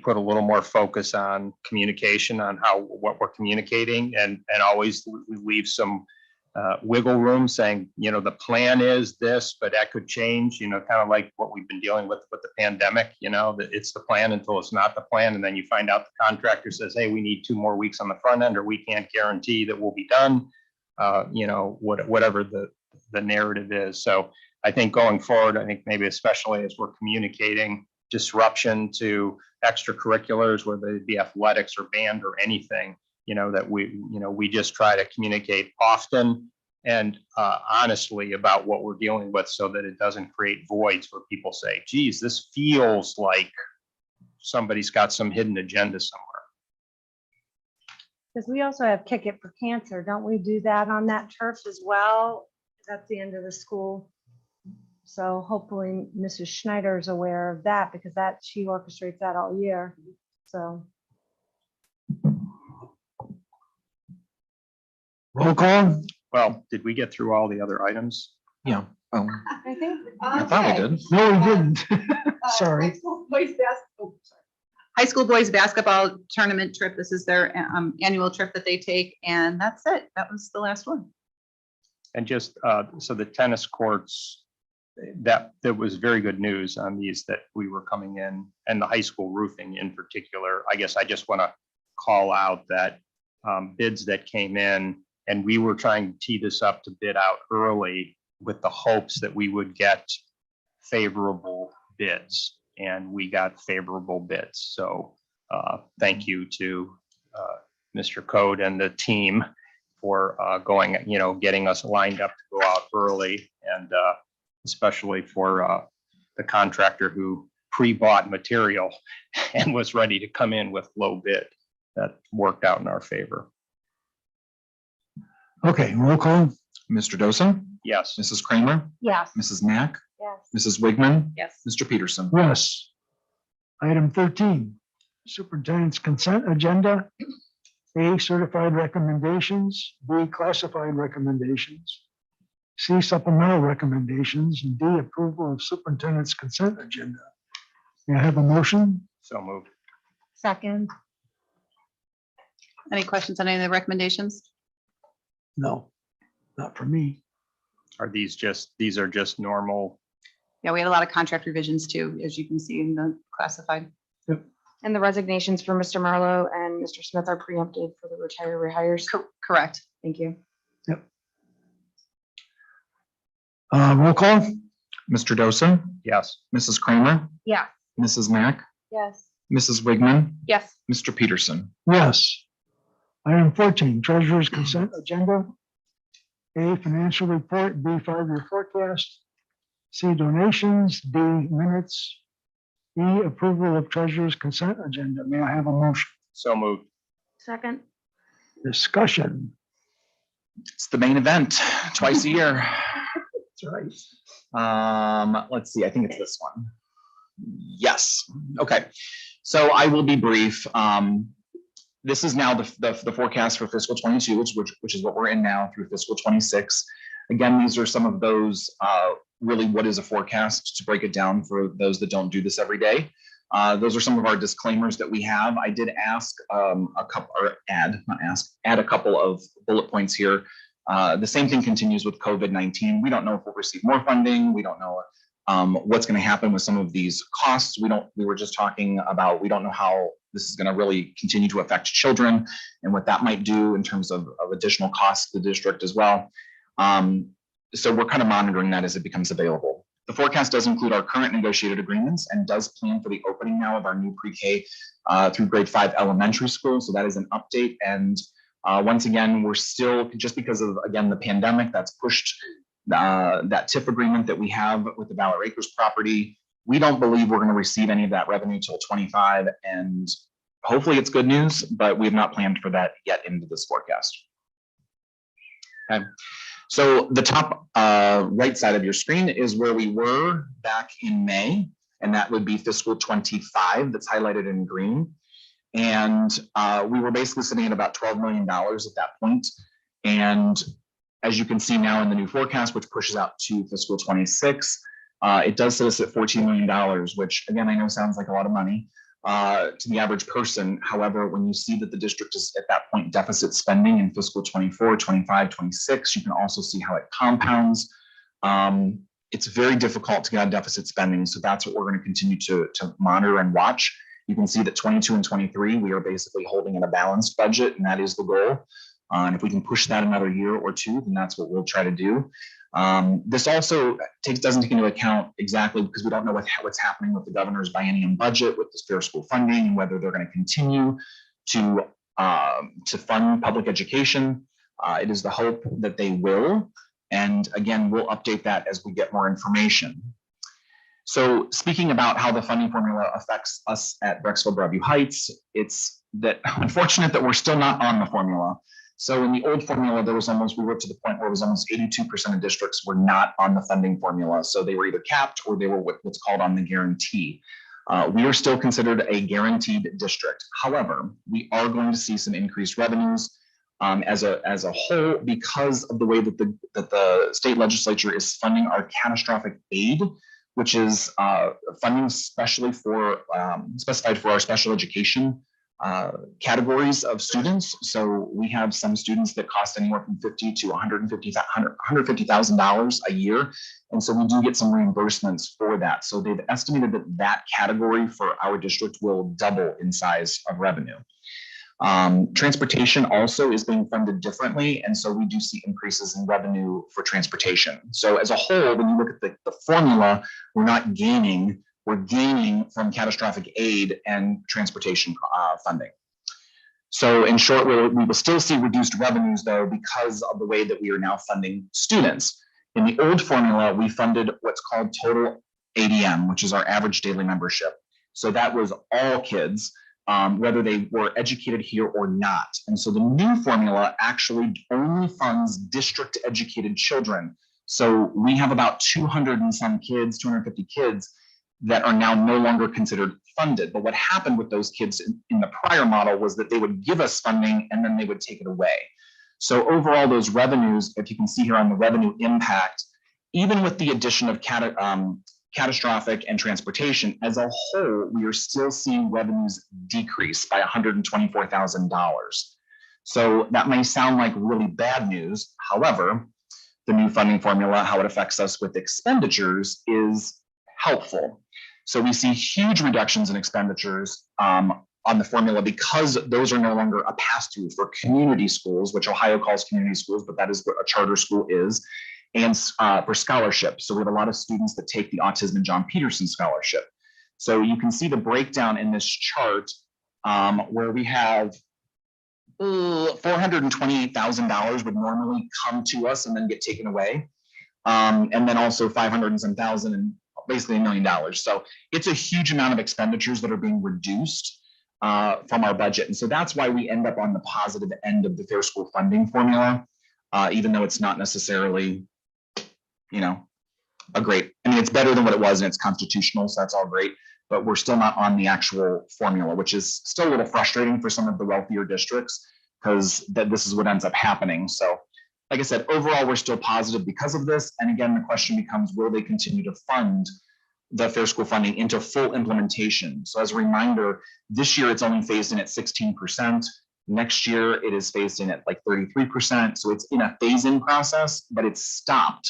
put a little more focus on communication, on what we're communicating, and always we leave some wiggle room, saying, you know, the plan is this, but that could change, you know, kind of like what we've been dealing with the pandemic, you know, that it's the plan until it's not the plan. And then you find out the contractor says, hey, we need 2 more weeks on the front end, or we can't guarantee that we'll be done, you know, whatever the narrative is. So I think going forward, I think maybe especially as we're communicating disruption to extracurriculars, whether it be athletics or band or anything, you know, that we just try to communicate often and honestly about what we're dealing with, so that it doesn't create voids where people say, geez, this feels like somebody's got some hidden agenda somewhere. Because we also have Kick It for Cancer. Don't we do that on that turf as well? That's the end of the school. So hopefully Mrs. Schneider is aware of that because she orchestrates that all year. So Roll call. Well, did we get through all the other items? Yeah. Oh, I think. I thought we did. No, we didn't. Sorry. High school boys basketball tournament trip. This is their annual trip that they take, and that's it. That was the last one. And just, so the tennis courts, that was very good news on these, that we were coming in, and the high school roofing in particular. I guess I just want to call out that bids that came in, and we were trying to tee this up to bid out early with the hopes that we would get favorable bids, and we got favorable bids. So thank you to Mr. Code and the team for going, getting us lined up to go out early, and especially for the contractor who pre-bought material and was ready to come in with low bid. That worked out in our favor. Okay, roll call. Mr. Dosa, Yes. Mrs. Kramer, Yes. Mrs. Mack, Yes. Mrs. Wigman, Yes. Mr. Peterson. Yes. Item 13, superintendent's consent agenda. A, certified recommendations, B, classified recommendations, C, supplemental recommendations, and D, approval of superintendent's consent agenda. May I have a motion? So moved. Second. Any questions on any of the recommendations? No, not for me. Are these are just normal? Yeah, we had a lot of contract revisions too, as you can see in the classified. And the resignations for Mr. Marlowe and Mr. Smith are preempted for the retire rehires. Correct. Thank you. Roll call. Mr. Dosa, Yes. Mrs. Kramer, Yeah. Mrs. Mack, Yes. Mrs. Wigman, Yes. Mr. Peterson. Yes. Item 14, treasurer's consent agenda. A, financial report, B, 5-year forecast, C, donations, D, minutes, E, approval of treasurer's consent agenda. May I have a motion? So moved. Second. Discussion. It's the main event, twice a year. That's right. Let's see, I think it's this one. Yes, okay. So I will be brief. This is now the forecast for fiscal 22, which is what we're in now through fiscal 26. Again, these are some of those, really what is a forecast, to break it down for those that don't do this every day. Those are some of our disclaimers that we have. I did ask add a couple of bullet points here. The same thing continues with COVID-19. We don't know if we'll receive more funding. We don't know what's going to happen with some of these costs. We were just talking about, we don't know how this is going to really continue to affect children and what that might do in terms of additional costs to the district as well. So we're kind of monitoring that as it becomes available. The forecast does include our current negotiated agreements and does plan for the opening now of our new pre-K through grade 5 elementary school. So that is an update. And once again, we're still, just because of, again, the pandemic that's pushed that TIF agreement that we have with the Valor Acres property. We don't believe we're going to receive any of that revenue till 25, and hopefully it's good news, but we have not planned for that yet into this forecast. Okay. So the top right side of your screen is where we were back in May, and that would be fiscal 25 that's highlighted in green. And we were basically sitting at about $12 million at that point. And as you can see now in the new forecast, which pushes out to fiscal 26, it does set us at $14 million, which again, I know sounds like a lot of money to the average person. However, when you see that the district is at that point deficit spending in fiscal 24, 25, 26, you can also see how it compounds. It's very difficult to get on deficit spending. So that's what we're going to continue to monitor and watch. You can see that 22 and 23, we are basically holding in a balanced budget, and that is the goal. And if we can push that another year or two, then that's what we'll try to do. This also doesn't take into account exactly, because we don't know what's happening with the governor's biennium budget with this fair school funding, and whether they're going to continue to fund public education. It is the hope that they will. And again, we'll update that as we get more information. So speaking about how the funding formula affects us at Brecksville Broadview Heights, it's that unfortunate that we're still not on the formula. So in the old formula, we were to the point where it was almost 82% of districts were not on the funding formula. So they were either capped or they were what's called on the guarantee. We are still considered a guaranteed district. However, we are going to see some increased revenues as a whole because of the way that the state legislature is funding our catastrophic aid, which is funding specified for our special education categories of students. So we have some students that cost anywhere from $50,000 to $150,000 a year. And so we do get some reimbursements for that. So they've estimated that category for our district will double in size of revenue. Transportation also is being funded differently. And so we do see increases in revenue for transportation. So as a whole, when you look at the formula, we're not gaining, we're gaining from catastrophic aid and transportation funding. So in short, we will still see reduced revenues though, because of the way that we are now funding students. In the old formula, we funded what's called total ADM, which is our average daily membership. So that was all kids, whether they were educated here or not. And so the new formula actually only funds district educated children. So we have about 200 and some kids, 250 kids that are now no longer considered funded. But what happened with those kids in the prior model was that they would give us funding and then they would take it away. So overall, those revenues, if you can see here on the revenue impact, even with the addition of catastrophic and transportation, as a whole, we are still seeing revenues decrease by $124,000. So that may sound like really bad news. However, the new funding formula, how it affects us with expenditures is helpful. So we see huge reductions in expenditures on the formula because those are no longer a pass-through for community schools, which Ohio calls community schools, but that is what a charter school is, and for scholarships. So we have a lot of students that take the Autism and John Peterson Scholarship. So you can see the breakdown in this chart where we have $428,000 would normally come to us and then get taken away. And then also 500 and some thousand and basically $1 million. So it's a huge amount of expenditures that are being reduced from our budget. And so that's why we end up on the positive end of the fair school funding formula, even though it's not necessarily, it's better than what it was and it's constitutional. So that's all great, but we're still not on the actual formula, which is still a little frustrating for some of the wealthier districts because this is what ends up happening. So like I said, overall, we're still positive because of this. And again, the question becomes, will they continue to fund the fair school funding into full implementation? So as a reminder, this year it's only phased in at 16%. Next year it is phased in at like 33%. So it's in a phase-in process, but it's stopped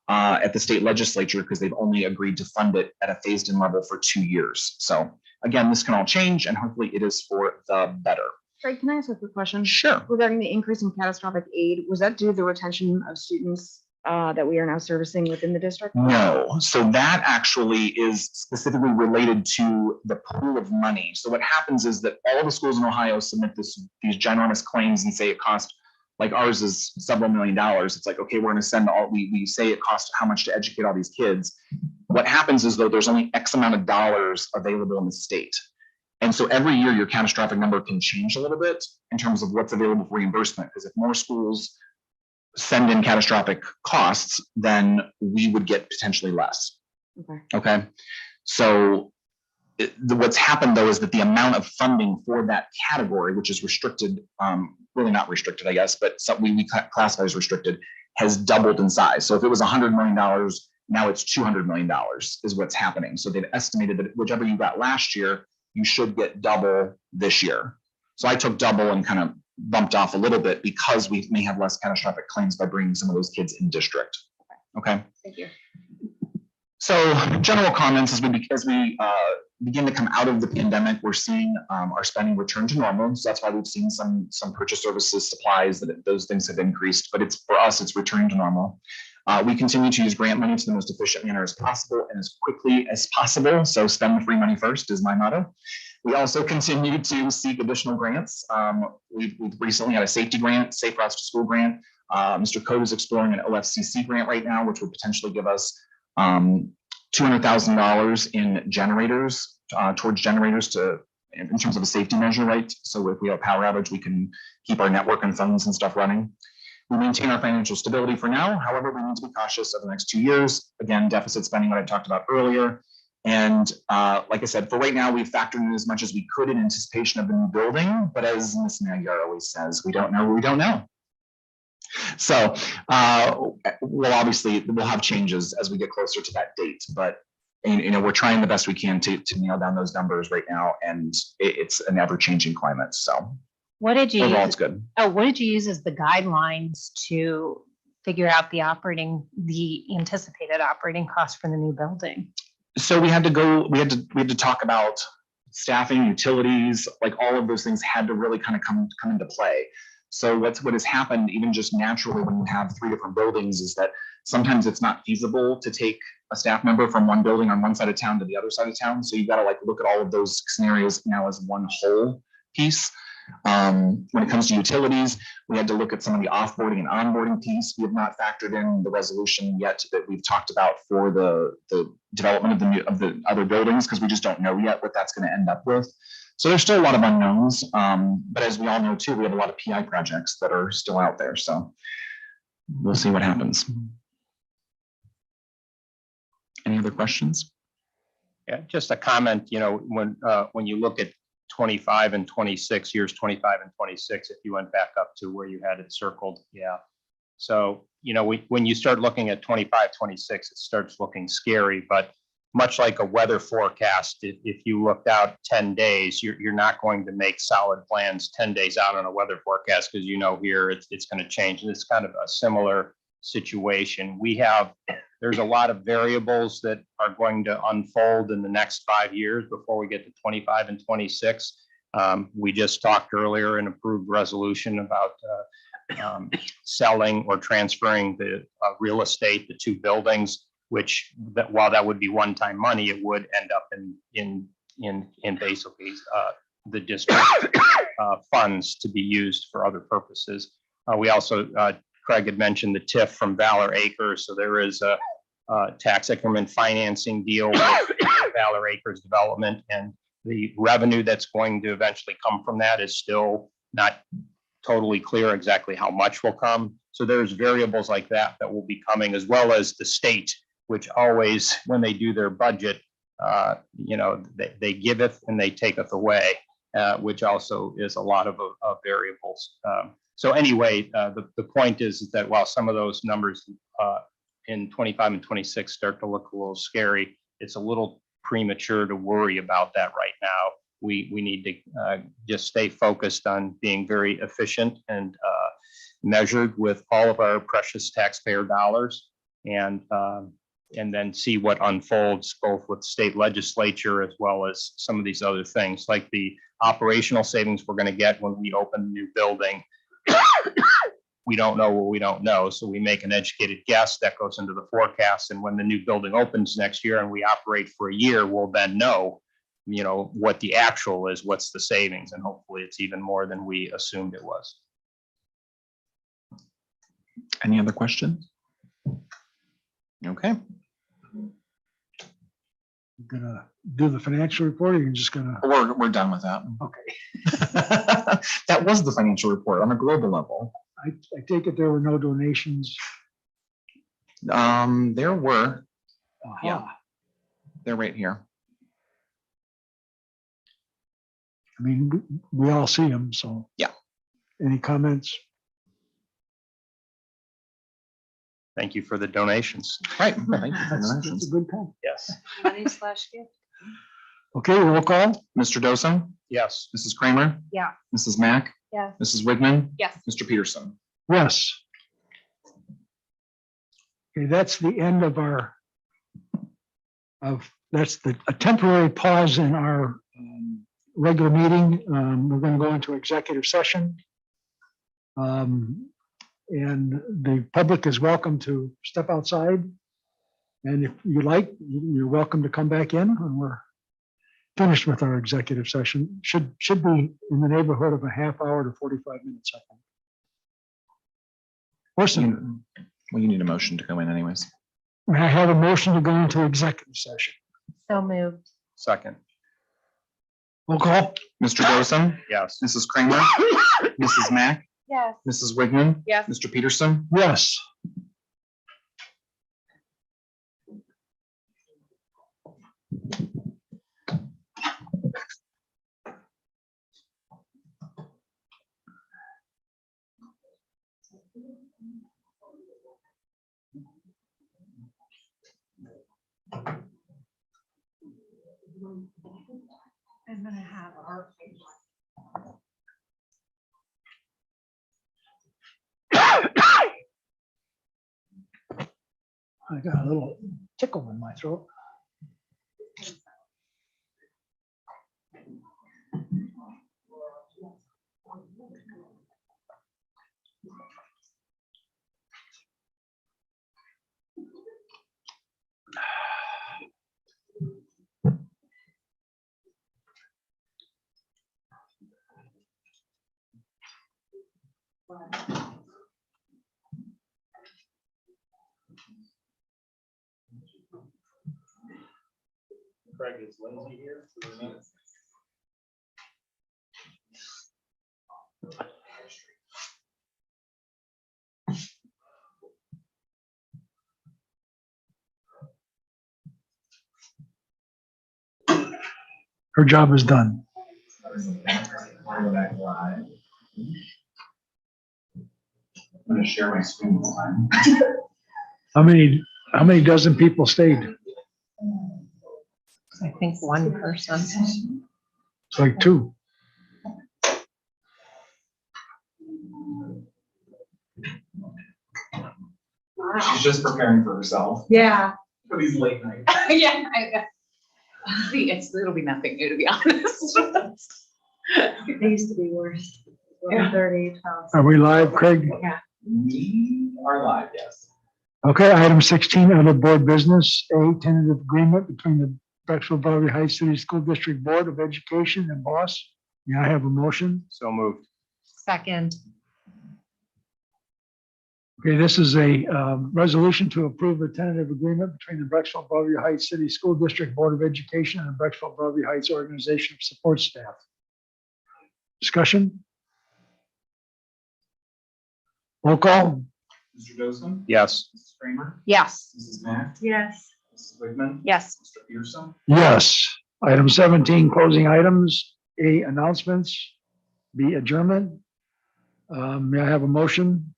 at the state legislature because they've only agreed to fund it at a phased-in level for 2 years. So again, this can all change and hopefully it is for the better. Greg, can I ask a quick question? Sure. Regarding the increase in catastrophic aid, was that due to the retention of students that we are now servicing within the district? No. So that actually is specifically related to the pool of money. So what happens is that all the schools in Ohio submit these ginormous claims and say it cost, like ours is several $1 million. It's like, okay, we're going to send we say it costs how much to educate all these kids. What happens is though, there's only X amount of dollars available in the state. And so every year your catastrophic number can change a little bit in terms of what's available for reimbursement. Because if more schools send in catastrophic costs, then we would get potentially less. Okay. So what's happened though is that the amount of funding for that category, which is restricted, really not restricted, I guess, but we classify as restricted, has doubled in size. So if it was $100 million, now it's $200 million is what's happening. So they've estimated that whichever you got last year, you should get double this year. So I took double and kind of bumped off a little bit because we may have less catastrophic claims by bringing some of those kids in district. Okay. Thank you. So general comments as we begin to come out of the pandemic, we're seeing our spending return to normal. So that's why we've seen some purchase services, supplies, those things have increased, but for us, it's returning to normal. We continue to use grant money to the most efficient manner as possible and as quickly as possible. So spend the free money first is my motto. We also continue to seek additional grants. We've recently had a safety grant, Safe Routes to School grant. Mr. Code is exploring an OFCC grant right now, which would potentially give us $200,000 in generators, towards generators to in terms of a safety measure, right? So if we have a power outage, we can keep our network and phones and stuff running. We maintain our financial stability for now. However, we need to be cautious of the next 2 years. Again, deficit spending, what I talked about earlier. And like I said, for right now, we've factored in as much as we could in anticipation of the new building. But as Ms. Magyar always says, we don't know what we don't know. So we'll have changes as we get closer to that date. But we're trying the best we can to nail down those numbers right now. And it's an ever-changing climate. So What did you overall, use? it's good. Oh, what did you use as the guidelines to figure out the anticipated operating costs for the new building? So we had to talk about staffing, utilities, like all of those things had to really kind of come into play. So what has happened, even just naturally when you have 3 different buildings, is that sometimes it's not feasible to take a staff member from one building on one side of town to the other side of town. So you got to like look at all of those scenarios now as one whole piece. When it comes to utilities, we had to look at some of the offboarding and onboarding piece. We have not factored in the resolution yet that we've talked about for the development of the other buildings, because we just don't know yet what that's going to end up with. So there's still a lot of unknowns. But as we all know too, we have a lot of PI projects that are still out there. So we'll see what happens. Any other questions? Yeah, just a comment, when you look at 25 and 26, years 25 and 26, if you went back up to where you had it circled, yeah. So, when you start looking at 25, 26, it starts looking scary, but much like a weather forecast, if you looked out 10 days, you're not going to make solid plans 10 days out on a weather forecast, because here it's going to change. And it's kind of a similar situation. There's a lot of variables that are going to unfold in the next 5 years before we get to 25 and 26. We just talked earlier and approved resolution about selling or transferring the real estate, the 2 buildings, which while that would be one-time money, it would end up in basically the district funds to be used for other purposes. We also, Craig had mentioned the TIF from Valor Acres. So there is a tax increment financing deal with Valor Acres development, and the revenue that's going to eventually come from that is still not totally clear exactly how much will come. So there's variables like that will be coming, as well as the state, which always, when they do their budget, they giveth and they taketh away, which also is a lot of variables. So anyway, the point is that while some of those numbers in 25 and 26 start to look a little scary, it's a little premature to worry about that right now. We need to just stay focused on being very efficient and measured with all of our precious taxpayer dollars, and then see what unfolds both with state legislature as well as some of these other things, like the operational savings we're going to get when we open the new building. We don't know what we don't know. So we make an educated guess that goes into the forecast. And when the new building opens next year and we operate for a year, we'll then know, what the actual is, what's the savings. And hopefully it's even more than we assumed it was. Any other questions? Okay. You're gonna do the financial report, or you're just gonna? We're done with that. Okay. That was the financial report on a global level. I take it there were no donations. There were. Aha. Yeah. They're right here. I mean, we all see them, so. Yeah. Any comments? Thank you for the donations. Right. Thank you for That's donations. a good comment. Yes. Money/gift. Okay, roll call. Mr. Dosa, Yes. Mrs. Kramer, Yeah. Mrs. Mack, Yes. Mrs. Wigman, Yes. Mr. Peterson. Yes. Okay, that's the end of that's a temporary pause in our regular meeting. We're going to go into executive session. And the public is welcome to step outside. And if you like, you're welcome to come back in when we're finished with our executive session. Should be in the neighborhood of a half hour to 45 minutes, I think. Or so. Well, you need a motion to go in anyways. May I have a motion to go into executive session? So moved. Second. Roll call. Mr. Dosen, Yes. Mrs. Kramer, Mrs. Mack, Yes. Mrs. Wigman, Yes. Mr. Peterson. Yes. I'm gonna have our. I got a little tickle in my throat. Craig, is Lindsay here? Her job is done. I'm gonna share my screen this time. How many dozen people stayed? I think one person. It's like two. She's just preparing for herself Yeah. for these late nights. Yeah. See, it'll be nothing new, to be honest. It used to be worse. 1:30, 12. Are we live, Craig? We are live, yes. Okay, item 16, other board business, A, tentative agreement between the Brecksville Bellevue Heights City School District Board of Education and BOSS. May I have a motion? So moved. Second. Okay, this is a resolution to approve a tentative agreement between the Brecksville Bellevue Heights City School District Board of Education and the Brecksville Bellevue Heights Organization of Support Staff. Discussion? Roll call? Mr. Dosen, Yes. Mrs. Kramer, Yes. Mrs. Mack, Yes. Mrs. Wigman, Yes. Mr. Peterson. Yes. Item 17, closing items. A, announcements. B, adjournment. May I have a motion?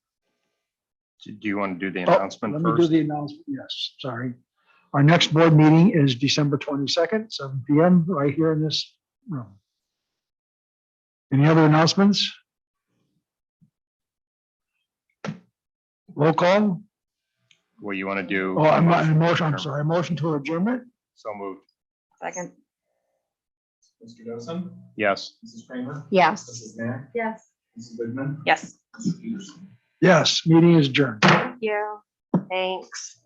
Do you want to do the Oh, announcement Let me do first? the announcement. Yes, sorry. Our next board meeting is December 22nd, 7 PM, right here in this room. Any other announcements? Roll call? What you want to do? Oh, I'm not in motion. I'm sorry. Motion to adjournment? So moved. Second. Mr. Dosen, Yes. Mrs. Kramer, Yes. Mrs. Mack, Yes. Mrs. Wigman, Yes. Mr. Peterson. Yes, meeting is adjourned. Yeah. Thanks.